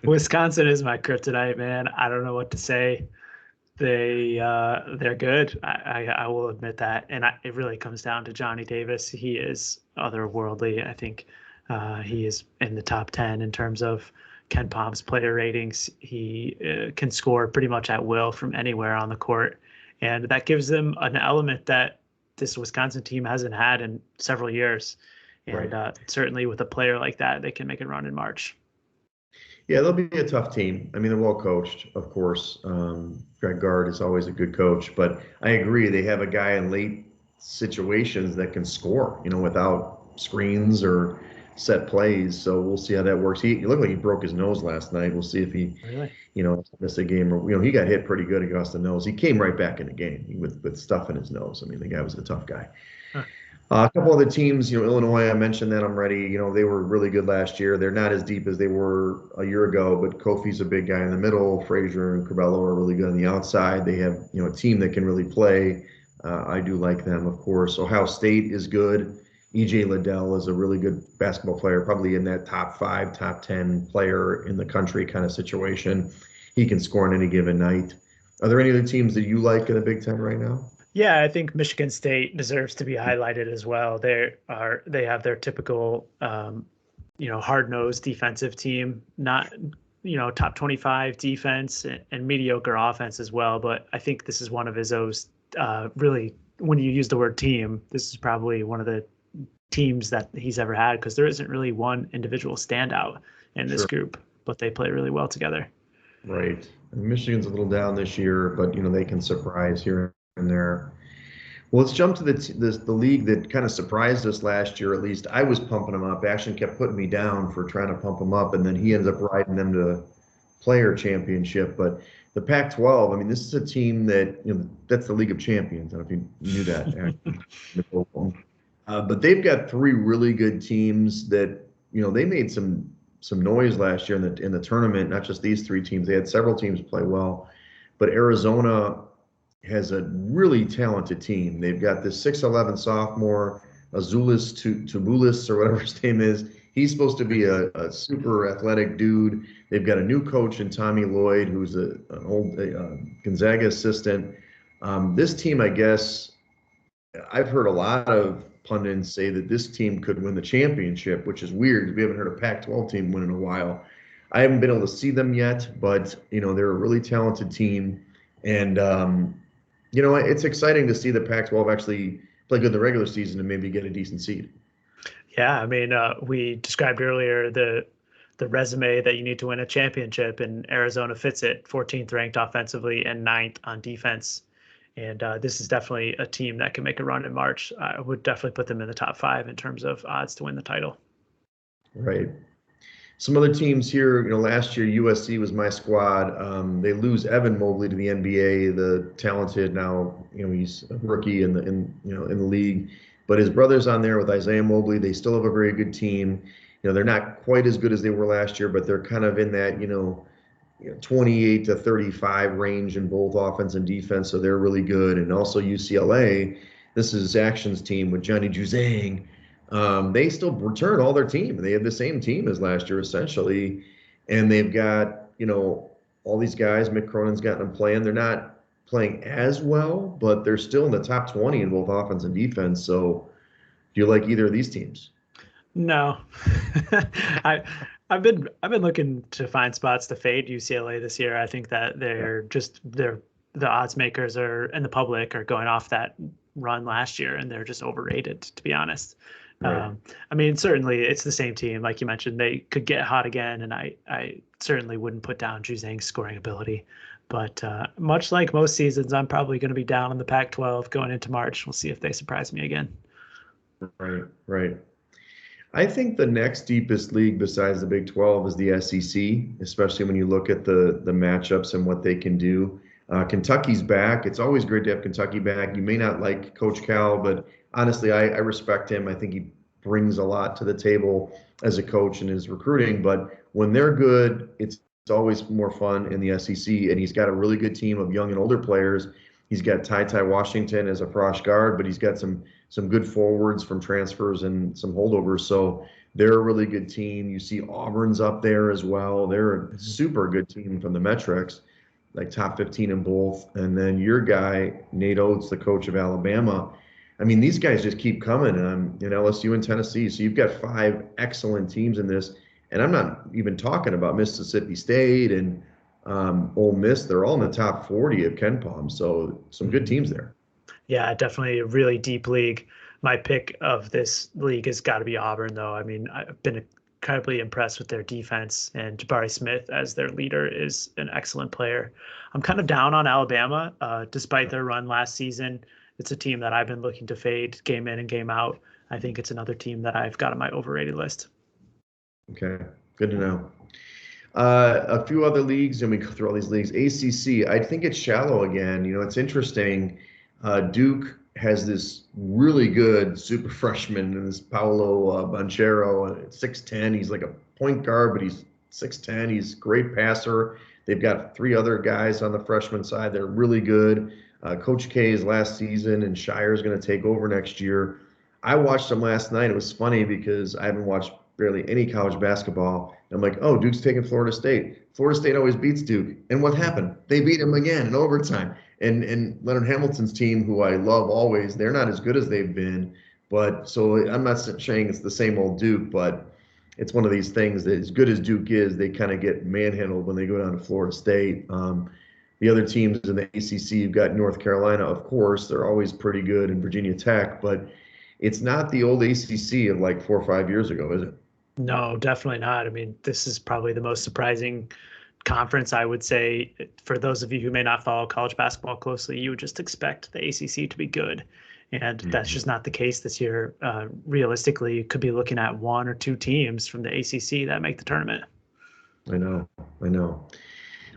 Wisconsin is my kryptonite, man. I don't know what to say. They're good. I will admit that, and it really comes down to Johnny Davis. He is otherworldly. I think he is in the top 10 in terms of Ken Palm's player ratings. He can score pretty much at will from anywhere on the court, and that gives them an element that this Wisconsin team hasn't had in several years. And certainly with a player like that, they can make a run in March. Yeah, they'll be a tough team. I mean, they're well coached, of course. Greg Gard is always a good coach, but I agree they have a guy in late situations that can score, without screens or set plays. So we'll see how that works. He looked like he broke his nose last night. We'll see if he, really, missed a game or he got hit pretty good across the nose. He came right back in the game with stuff in his nose. I mean, the guy was a tough guy. Huh. A couple other teams, Illinois, I mentioned that already. They were really good last year. They're not as deep as they were a year ago, but Kofi's a big guy in the middle. Frazier and Corbello are really good on the outside. They have, a team that can really play. I do like them, of course. Ohio State is good. EJ Liddell is a really good basketball player, probably in that top 5, top 10 player in the country kind of situation. He can score on any given night. Are there any other teams that you like in the Big Ten right now? Yeah, I think Michigan State deserves to be highlighted as well. They have their typical, hard-nosed defensive team, not, top 25 defense and mediocre offense as well. But I think this is one of Izzo's really, when you use the word team, this is probably one of the teams that he's ever had, because there isn't really one individual standout in this group, but they play really well together. Right. And Michigan's a little down this year, but they can surprise here and there. Well, let's jump to the league that kind of surprised us last year. At least I was pumping them up. Ashton kept putting me down for trying to pump them up, and then he ends up riding them to player championship. But the Pac-12, I mean, this is a team that that's the League of Champions. I don't know if you knew that. But they've got 3 really good teams that they made some noise last year in the tournament. Not just these 3 teams; they had several teams play well. But Arizona has a really talented team. They've got this 6'11" sophomore, Azulis Tubulis, or whatever his name is. He's supposed to be a super athletic dude. They've got a new coach in Tommy Lloyd, who's an old Gonzaga assistant. This team, I guess, I've heard a lot of pundits say that this team could win the championship, which is weird. We haven't heard a Pac-12 team win in a while. I haven't been able to see them yet, but they're a really talented team, and it's exciting to see the Pac-12 actually play good in the regular season and maybe get a decent seed. Yeah, I mean, we described earlier the resume that you need to win a championship, and Arizona fits it. 14th ranked offensively and 9th on defense. And this is definitely a team that can make a run in March. I would definitely put them in the top 5 in terms of odds to win the title. Right. Some other teams here, last year USC was my squad. They lose Evan Mobley to the NBA, the talented now, he's a rookie in the league, but his brother's on there with Isaiah Mobley. They still have a very good team. They're not quite as good as they were last year, but they're kind of in that 28 to 35 range in both offense and defense, so they're really good. And also UCLA, this is Action's team with Johnny Juzang. They still return all their team. They have the same team as last year, essentially. And they've got, all these guys. Mick Cronin's gotten them playing. They're not playing as well, but they're still in the top 20 in both offense and defense. So do you like either of these teams? No. I've been looking to find spots to fade UCLA this year. I think that the odds makers and the public are going off that run last year, and they're just overrated, to be honest. Right. I mean, certainly it's the same team. Like you mentioned, they could get hot again, and I certainly wouldn't put down Juzang's scoring ability. But much like most seasons, I'm probably going to be down on the Pac-12 going into March. We'll see if they surprise me again. Right. I think the next deepest league besides the Big 12 is the SEC, especially when you look at the matchups and what they can do. Kentucky's back. It's always great to have Kentucky back. You may not like Coach Cal, but honestly, I respect him. I think he brings a lot to the table as a coach and his recruiting. But when they're good, it's always more fun in the SEC. And he's got a really good team of young and older players. He's got Ty Washington as a Frosh guard, but he's got some good forwards from transfers and some holdovers. So they're a really good team. You see Auburn's up there as well. They're a super good team from the metrics, like top 15 in both. And then your guy, Nate Oates, the coach of Alabama. I mean, these guys just keep coming in LSU and Tennessee. So you've got 5 excellent teams in this. And I'm not even talking about Mississippi State and Ole Miss. They're all in the top 40 of KenPom. So some good teams there. Yeah, definitely a really deep league. My pick of this league has got to be Auburn, though. I mean, I've been incredibly impressed with their defense, and Jabari Smith as their leader is an excellent player. I'm kind of down on Alabama, despite their run last season. It's a team that I've been looking to fade game in and game out. I think it's another team that I've got on my overrated list. Okay, good to know. A few other leagues, and we go through all these leagues. ACC, I think it's shallow again. It's interesting. Duke has this really good super freshman, and this Paolo Banchero, 6'10". He's like a point guard, but he's 6'10". He's a great passer. They've got 3 other guys on the freshman side. They're really good. Coach K's last season, and Shire's going to take over next year. I watched them last night. It was funny because I haven't watched barely any college basketball. And I'm like, oh, Duke's taking Florida State. Florida State always beats Duke. And what happened? They beat them again in overtime. And Leonard Hamilton's team, who I love always, they're not as good as they've been. But so I'm not saying it's the same old Duke, but it's one of these things that as good as Duke is, they kind of get manhandled when they go down to Florida State. The other teams in the ACC, you've got North Carolina, of course. They're always pretty good, and Virginia Tech. But it's not the old ACC of like 4 or 5 years ago, is it? No, definitely not. I mean, this is probably the most surprising conference, I would say. For those of you who may not follow college basketball closely, you would just expect the ACC to be good. And that's just not the case this year. Realistically, you could be looking at 1 or 2 teams from the ACC that make the tournament. I know.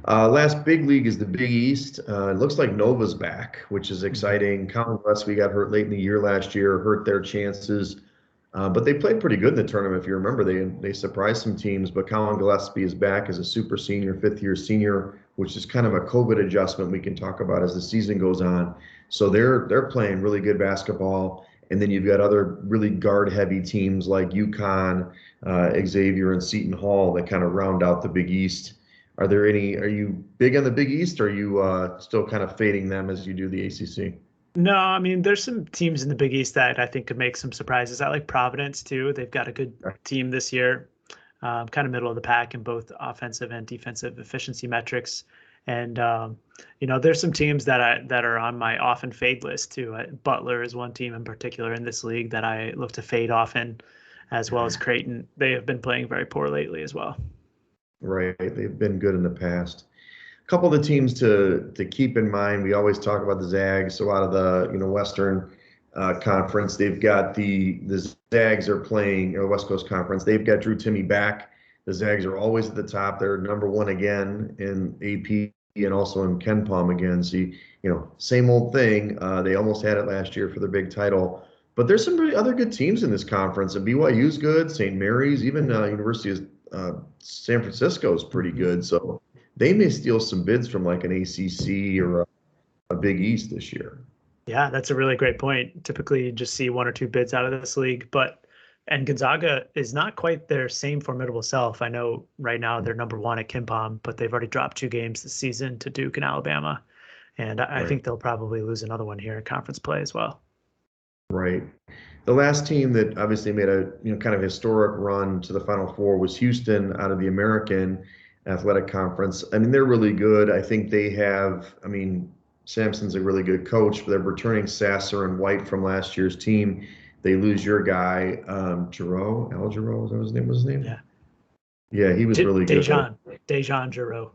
Last big league is the Big East. It looks like Nova's back, which is exciting. Colin Gillespie got hurt late in the year last year, hurt their chances. But they played pretty good in the tournament. If you remember, they surprised some teams. But Colin Gillespie is back as a super senior, 5th-year senior, which is kind of a COVID adjustment we can talk about as the season goes on. So they're playing really good basketball. And then you've got other really guard-heavy teams like UConn, Xavier, and Seton Hall that kind of round out the Big East. Are you big on the Big East, or are you still kind of fading them as you do the ACC? No, I mean, there's some teams in the Big East that I think could make some surprises. I like Providence, too. They've got a good team this year, kind of middle of the pack in both offensive and defensive efficiency metrics. And, there's some teams that are on my often fade list, too. Butler is one team in particular in this league that I look to fade often, as well as Creighton. They have been playing very poor lately as well. Right. They've been good in the past. A couple of the teams to keep in mind, we always talk about the Zags. So out of the Western Conference, they've got the Zags are playing, West Coast Conference. They've got Drew Timme back. The Zags are always at the top. They're number 1 again in AP and also in KenPom again. So same old thing. They almost had it last year for their big title. But there's some really other good teams in this conference. And BYU's good. St. Mary's, even University of San Francisco is pretty good. So they may steal some bids from like an ACC or a Big East this year. Yeah, that's a really great point. Typically, you just see 1 or 2 bids out of this league, and Gonzaga is not quite their same formidable self. I know right now they're number 1 at KenPom, but they've already dropped 2 games this season to Duke and Alabama, and I think they'll probably lose another one here in conference play as well. Right. The last team that obviously made a kind of historic run to the Final Four was Houston out of the American Athletic Conference. I mean, they're really good. I think they have, Sampson's a really good coach, but they're returning Sasser and White from last year's team. They lose your guy, Giroux, Al Giroux, is that his name? Was his name? Yeah. Yeah, he was really good. Dejan Giroux.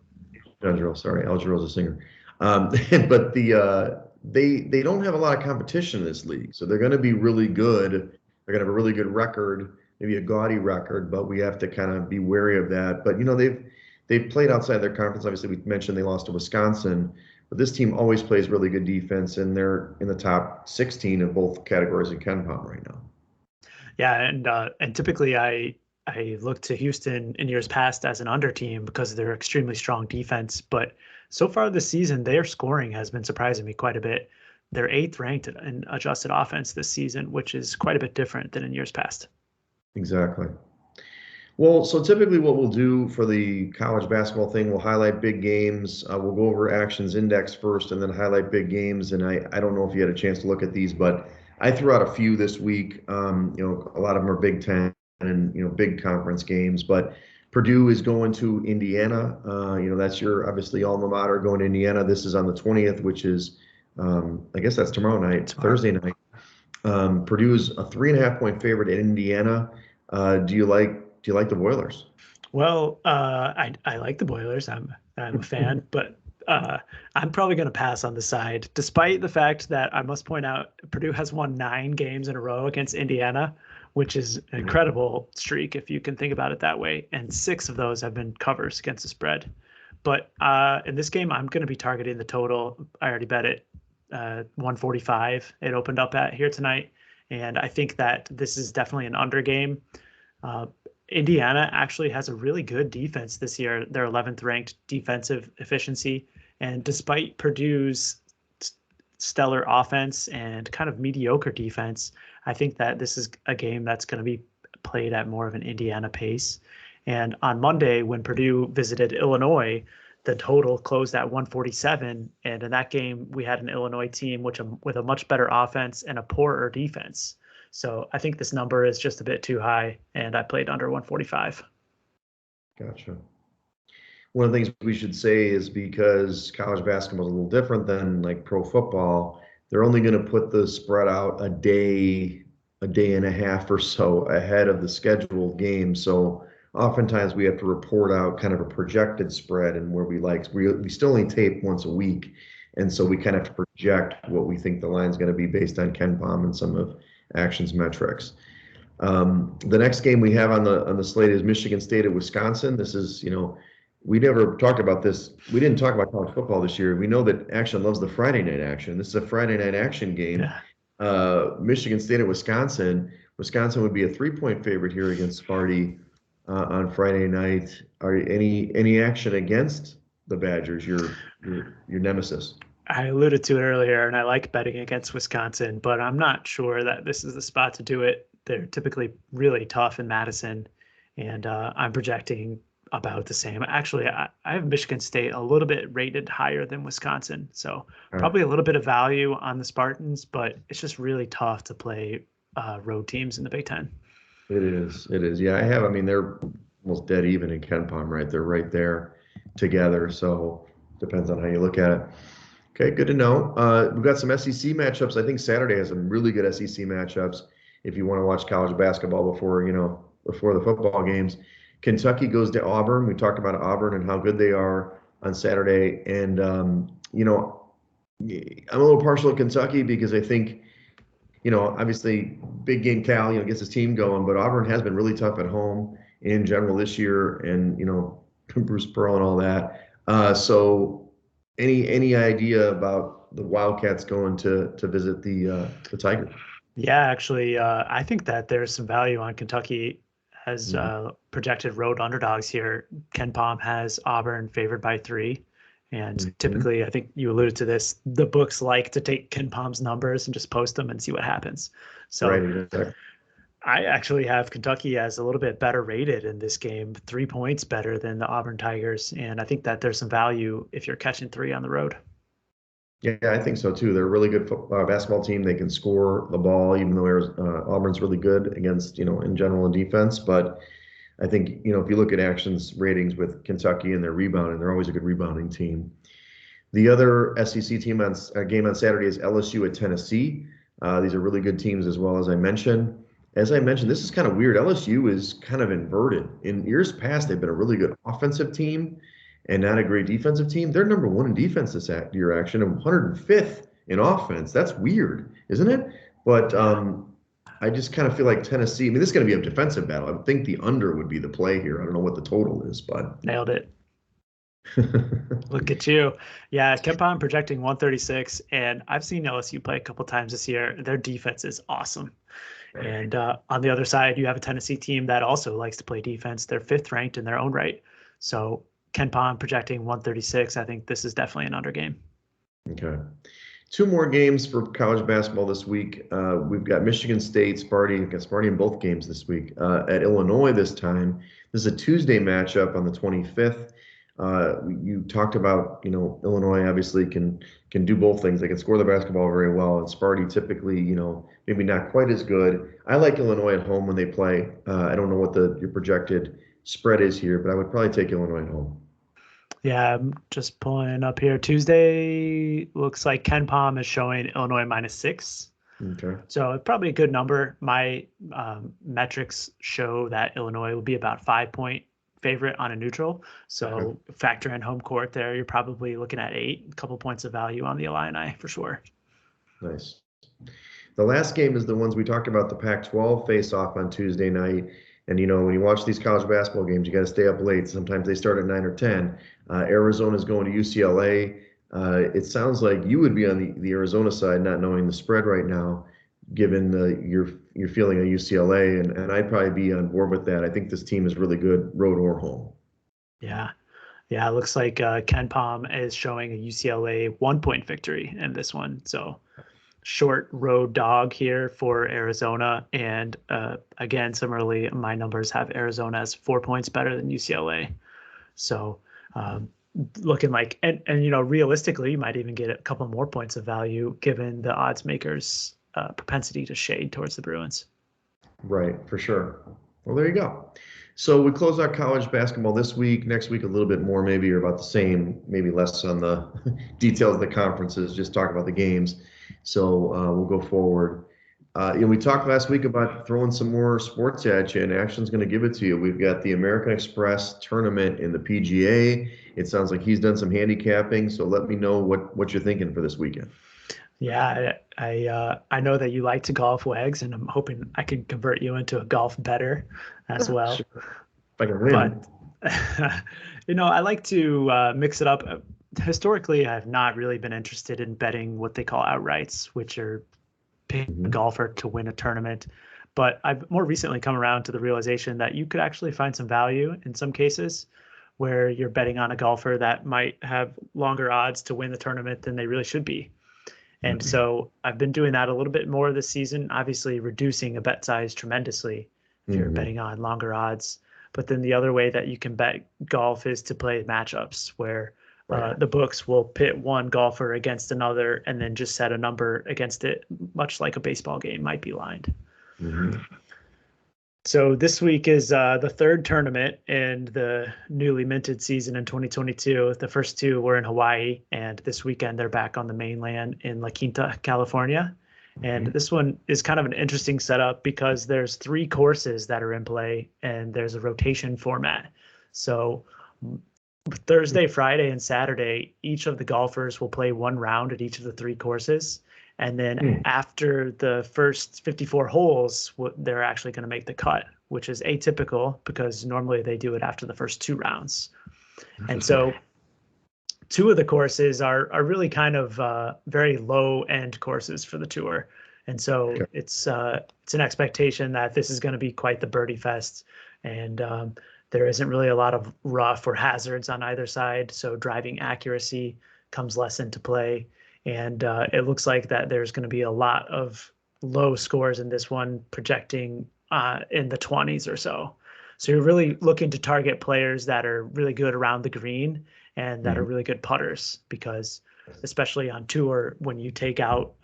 Dejan Giroux, sorry. Al Giroux's a singer. But they don't have a lot of competition in this league, so they're going to be really good. They're going to have a really good record, maybe a gaudy record, but we have to kind of be wary of that. But they've played outside their conference. Obviously, we mentioned they lost to Wisconsin, but this team always plays really good defense, and they're in the top 16 of both categories in KenPom right now. Yeah, and typically I look to Houston in years past as an under team because of their extremely strong defense, but so far this season, their scoring has been surprising me quite a bit. They're 8th ranked in adjusted offense this season, which is quite a bit different than in years past. Exactly. Well, so typically what we'll do for the college basketball thing, we'll highlight big games. We'll go over Actions Index first and then highlight big games. And I don't know if you had a chance to look at these, but I threw out a few this week. A lot of them are Big Ten and, big conference games. But Purdue is going to Indiana. That's your obviously alma mater going to Indiana. This is on the 20th, which is, I guess that's tomorrow night, Thursday night. Purdue is a 3.5 point favorite at Indiana. Do you like the Boilers? Well, I like the Boilers. I'm a fan, but I'm probably going to pass on the side, despite the fact that I must point out Purdue has won 9 games in a row against Indiana, which is an incredible streak if you can think about it that way. And 6 of those have been covers against the spread. But in this game, I'm going to be targeting the total. I already bet it 145. It opened up at here tonight, and I think that this is definitely an under game. Indiana actually has a really good defense this year. They're 11th ranked defensive efficiency. And despite Purdue's stellar offense and kind of mediocre defense, I think that this is a game that's going to be played at more of an Indiana pace. And on Monday, when Purdue visited Illinois, the total closed at 147. And in that game, we had an Illinois team with a much better offense and a poorer defense. So I think this number is just a bit too high, and I played under 145. Gotcha. One of the things we should say is because college basketball is a little different than like pro football, they're only going to put the spread out a day and a half or so ahead of the scheduled game. So oftentimes we have to report out kind of a projected spread, and where we still only tape once a week. And so we kind of have to project what we think the line is going to be based on KenPom and some of Action's metrics. The next game we have on the slate is Michigan State at Wisconsin. This is, we never talked about this. We didn't talk about college football this year. We know that Action loves the Friday night action. This is a Friday night action game. Yeah. Michigan State at Wisconsin. Wisconsin would be a 3-point favorite here against Sparty on Friday night. Are any action against the Badgers, your nemesis? I alluded to it earlier, and I like betting against Wisconsin, but I'm not sure that this is the spot to do it. They're typically really tough in Madison, and I'm projecting about the same. Actually, I have Michigan State a little bit rated higher than Wisconsin, so probably a little bit of value on the Spartans, but it's just really tough to play road teams in the Big Ten. It is. Yeah, they're almost dead even in KenPom, right? They're right there together, so depends on how you look at it. Okay, good to know. We've got some SEC matchups. I think Saturday has some really good SEC matchups if you want to watch college basketball before the football games. Kentucky goes to Auburn. We talked about Auburn and how good they are on Saturday. And, I'm a little partial to Kentucky because I think, obviously big game Cal, gets his team going, but Auburn has been really tough at home in general this year, and, Bruce Pearl and all that. So any idea about the Wildcats going to visit the Tigers? Yeah, actually, I think that there's some value on Kentucky as projected road underdogs here. KenPom has Auburn favored by 3. And typically, I think you alluded to this, the books like to take KenPom's numbers and just post them and see what happens. So right. I actually have Kentucky as a little bit better rated in this game, 3 points better than the Auburn Tigers. And I think that there's some value if you're catching 3 on the road. Yeah, I think so too. They're a really good basketball team. They can score the ball, even though Auburn's really good against, in general in defense. But I think, if you look at Action's ratings with Kentucky and their rebounding, they're always a good rebounding team. The other SEC team game on Saturday is LSU at Tennessee. These are really good teams as well, as I mentioned. As I mentioned, this is kind of weird. LSU is kind of inverted. In years past, they've been a really good offensive team and not a great defensive team. They're number 1 in defense this year, Action, and 105th in offense. That's weird, isn't it? But I just kind of feel like Tennessee, this is going to be a defensive battle. I would think the under would be the play here. I don't know what the total is, but. Nailed it. Look at you. Yeah, KenPom projecting 136, and I've seen LSU play a couple times this year. Their defense is awesome. And on the other side, you have a Tennessee team that also likes to play defense. They're 5th ranked in their own right. So KenPom projecting 136. I think this is definitely an under game. Okay. 2 more games for college basketball this week. We've got Michigan State, Sparty in both games this week. At Illinois this time. This is a Tuesday matchup on the 25th. You talked about, Illinois obviously can do both things. They can score the basketball very well, and Sparty typically, maybe not quite as good. I like Illinois at home when they play. I don't know what your projected spread is here, but I would probably take Illinois at home. Yeah, I'm just pulling up here. Tuesday looks like KenPom is showing Illinois -6. Okay. So probably a good number. My metrics show that Illinois will be about 5-point favorite on a neutral. So factor in home court there. You're probably looking at 8, a couple points of value on the Illini for sure. Nice. The last game is the ones we talked about, the Pac-12 face-off on Tuesday night. And, when you watch these college basketball games, you got to stay up late. Sometimes they start at 9 or 10. Arizona's going to UCLA. It sounds like you would be on the Arizona side, not knowing the spread right now, given your feeling of UCLA. And I'd probably be on board with that. I think this team is really good, road or home. Yeah. Yeah, it looks like Ken Pom is showing a UCLA 1-point victory in this one. So short road dog here for Arizona. And again, similarly, my numbers have Arizona as 4 points better than UCLA. So looking like, and realistically, you might even get a couple more points of value given the odds makers' propensity to shade towards the Bruins. Right, for sure. Well, there you go. So we close out college basketball this week. Next week, a little bit more, maybe, or about the same, maybe less on the details of the conferences, just talk about the games. So we'll go forward. We talked last week about throwing some more sports at you, and Action's going to give it to you. We've got the American Express tournament in the PGA. It sounds like he's done some handicapping, so let me know what you're thinking for this weekend. Yeah, I know that you like to golf, Wegs, and I'm hoping I can convert you into a golf bettor as well. Sure. If I can win. But, I like to mix it up. Historically, I've not really been interested in betting what they call outrights, which are picking a golfer to win a tournament. But I've more recently come around to the realization that you could actually find some value in some cases where you're betting on a golfer that might have longer odds to win the tournament than they really should be. And so I've been doing that a little bit more this season, obviously reducing a bet size tremendously if you're betting on longer odds. But then the other way that you can bet golf is to play matchups where the books will pit one golfer against another and then just set a number against it, much like a baseball game might be lined. So this week is the third tournament in the newly minted season in 2022. The first two were in Hawaii, and this weekend they're back on the mainland in La Quinta, California. And this one is kind of an interesting setup because there's 3 courses that are in play, and there's a rotation format. So Thursday, Friday, and Saturday, each of the golfers will play 1 round at each of the 3 courses. And then after the first 54 holes, they're actually going to make the cut, which is atypical because normally they do it after the first 2 rounds. And so 2 of the courses are really kind of very low end courses for the tour. And so it's an expectation that this is going to be quite the birdie fest. And there isn't really a lot of rough or hazards on either side. So driving accuracy comes less into play. And it looks like that there's going to be a lot of low scores in this one, projecting in the 20s or so. So you're really looking to target players that are really good around the green and that are really good putters, because especially on tour, when you take out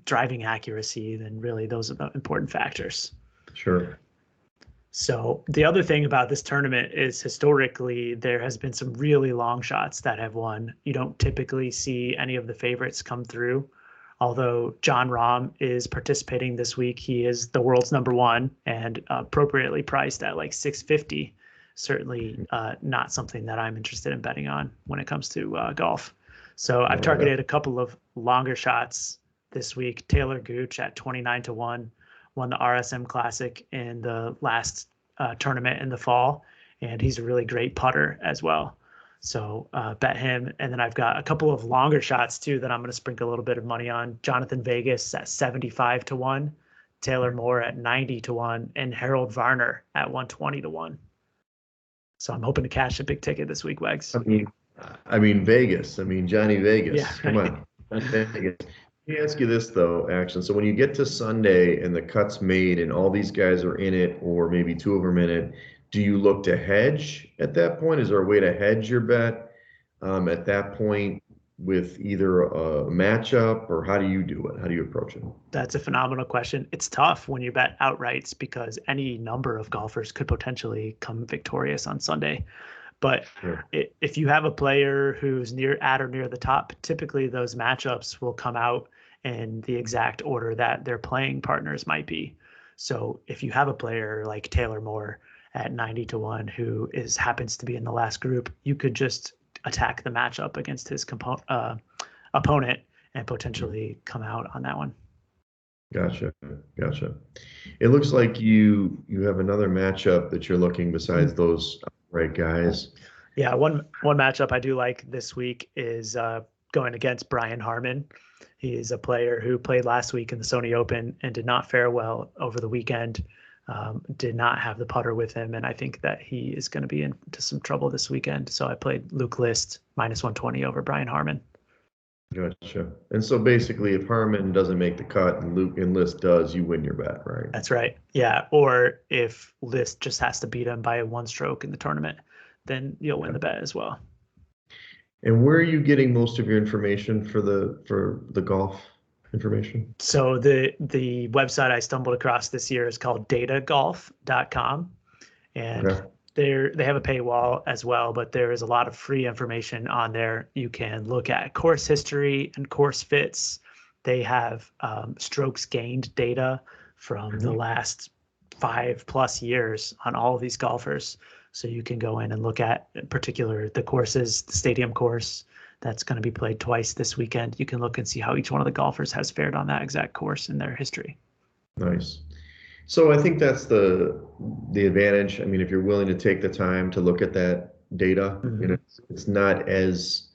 driving accuracy, then really those are the important factors. Sure. So the other thing about this tournament is historically there has been some really long shots that have won. You don't typically see any of the favorites come through. Although John Rahm is participating this week, he is the world's #1 and appropriately priced at like 650. Certainly not something that I'm interested in betting on when it comes to golf. So I've targeted a couple of longer shots this week. Taylor Gooch at 29-1. Won the RSM Classic in the last tournament in the fall, and he's a really great putter as well. So bet him. And then I've got a couple of longer shots too that I'm going to sprinkle a little bit of money on. Jonathan Vegas at 75-1, Taylor Moore at 90-1, and Harold Varner at 120-1. So I'm hoping to cash a big ticket this week, Wegs. I mean Vegas. I mean Johnny Vegas. Yeah, Come on. Vegas. Let me ask you this, though, Action. So when you get to Sunday and the cut's made and all these guys are in it, or maybe 2 of them in it, do you look to hedge at that point? Is there a way to hedge your bet at that point with either a matchup, or how do you do it? How do you approach it? That's a phenomenal question. It's tough when you bet outrights because any number of golfers could potentially come victorious on Sunday. But if you have a player who's at or near the top, typically those matchups will come out in the exact order that their playing partners might be. So if you have a player like Taylor Moore at 90-1 who happens to be in the last group, you could just attack the matchup against his opponent and potentially come out on that one. Gotcha. It looks like you have another matchup that you're looking besides those right guys. Yeah, one matchup I do like this week is going against Brian Harman. He is a player who played last week in the Sony Open and did not fare well over the weekend. Did not have the putter with him, and I think that he is going to be into some trouble this weekend. So I played Luke List -120 over Brian Harman. Gotcha. And so basically, if Harman doesn't make the cut and List does, you win your bet, right? That's right. Yeah. Or if List just has to beat him by 1 stroke in the tournament, then you'll win the bet as well. And where are you getting most of your information for the golf information? So the website I stumbled across this year is called datagolf.com, and they have a paywall as well, but there is a lot of free information on there. You can look at course history and course fits. They have strokes gained data from the last 5+ years on all of these golfers. So you can go in and look at, in particular, the courses, the stadium course that's going to be played twice this weekend. You can look and see how each one of the golfers has fared on that exact course in their history. Nice. So I think that's the advantage. I mean, if you're willing to take the time to look at that data, it's not as,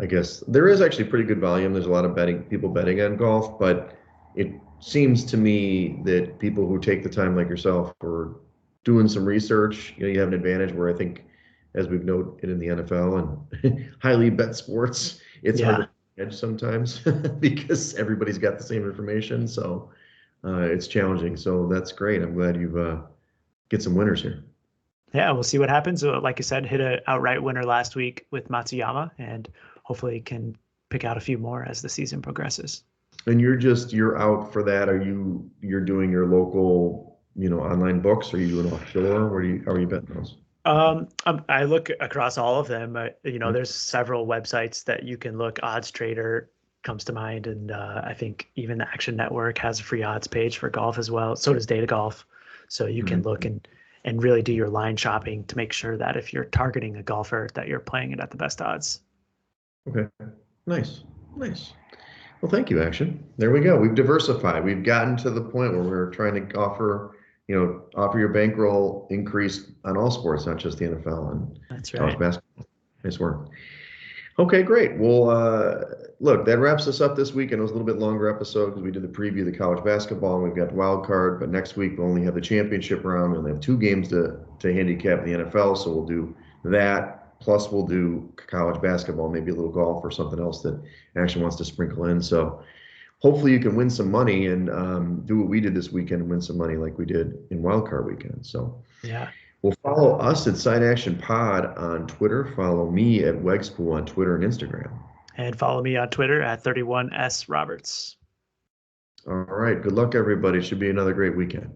I guess, there is actually pretty good volume. There's a lot of people betting on golf, but it seems to me that people who take the time like yourself are doing some research, you have an advantage where I think, as we've noted in the NFL and highly bet sports, it's hard to edge sometimes because everybody's got the same information. So it's challenging. So that's great. I'm glad you've get some winners here. Yeah, we'll see what happens. Like I said, hit an outright winner last week with Matsuyama, and hopefully can pick out a few more as the season progresses. And you're out for that. You're doing your local, online books? Are you doing offshore? How are you betting those? I look across all of them. There's several websites that you can look. Odds Trader comes to mind, and I think even the Action Network has a free odds page for golf as well. So does Data Golf. So you can look and really do your line shopping to make sure that if you're targeting a golfer, that you're playing it at the best odds. Okay, nice. Well, thank you, Action. There we go. We've diversified. We've gotten to the point where we're trying to offer your bankroll increase on all sports, not just the NFL and college basketball. Nice work. Okay, great. Well, look, that wraps us up this week. And it was a little bit longer episode because we did the preview of the college basketball and we've got Wildcard. But next week we'll only have the championship round. We'll have 2 games to handicap in the NFL. So we'll do that. Plus we'll do college basketball, maybe a little golf or something else that Action wants to sprinkle in. So hopefully you can win some money and do what we did this weekend and win some money like we did in Wildcard Weekend. So yeah. Well, follow us at Side Action Pod on Twitter. Follow me at Wegs on Twitter and Instagram. And follow me on Twitter at 31S Roberts. All right. Good luck, everybody. Should be another great weekend.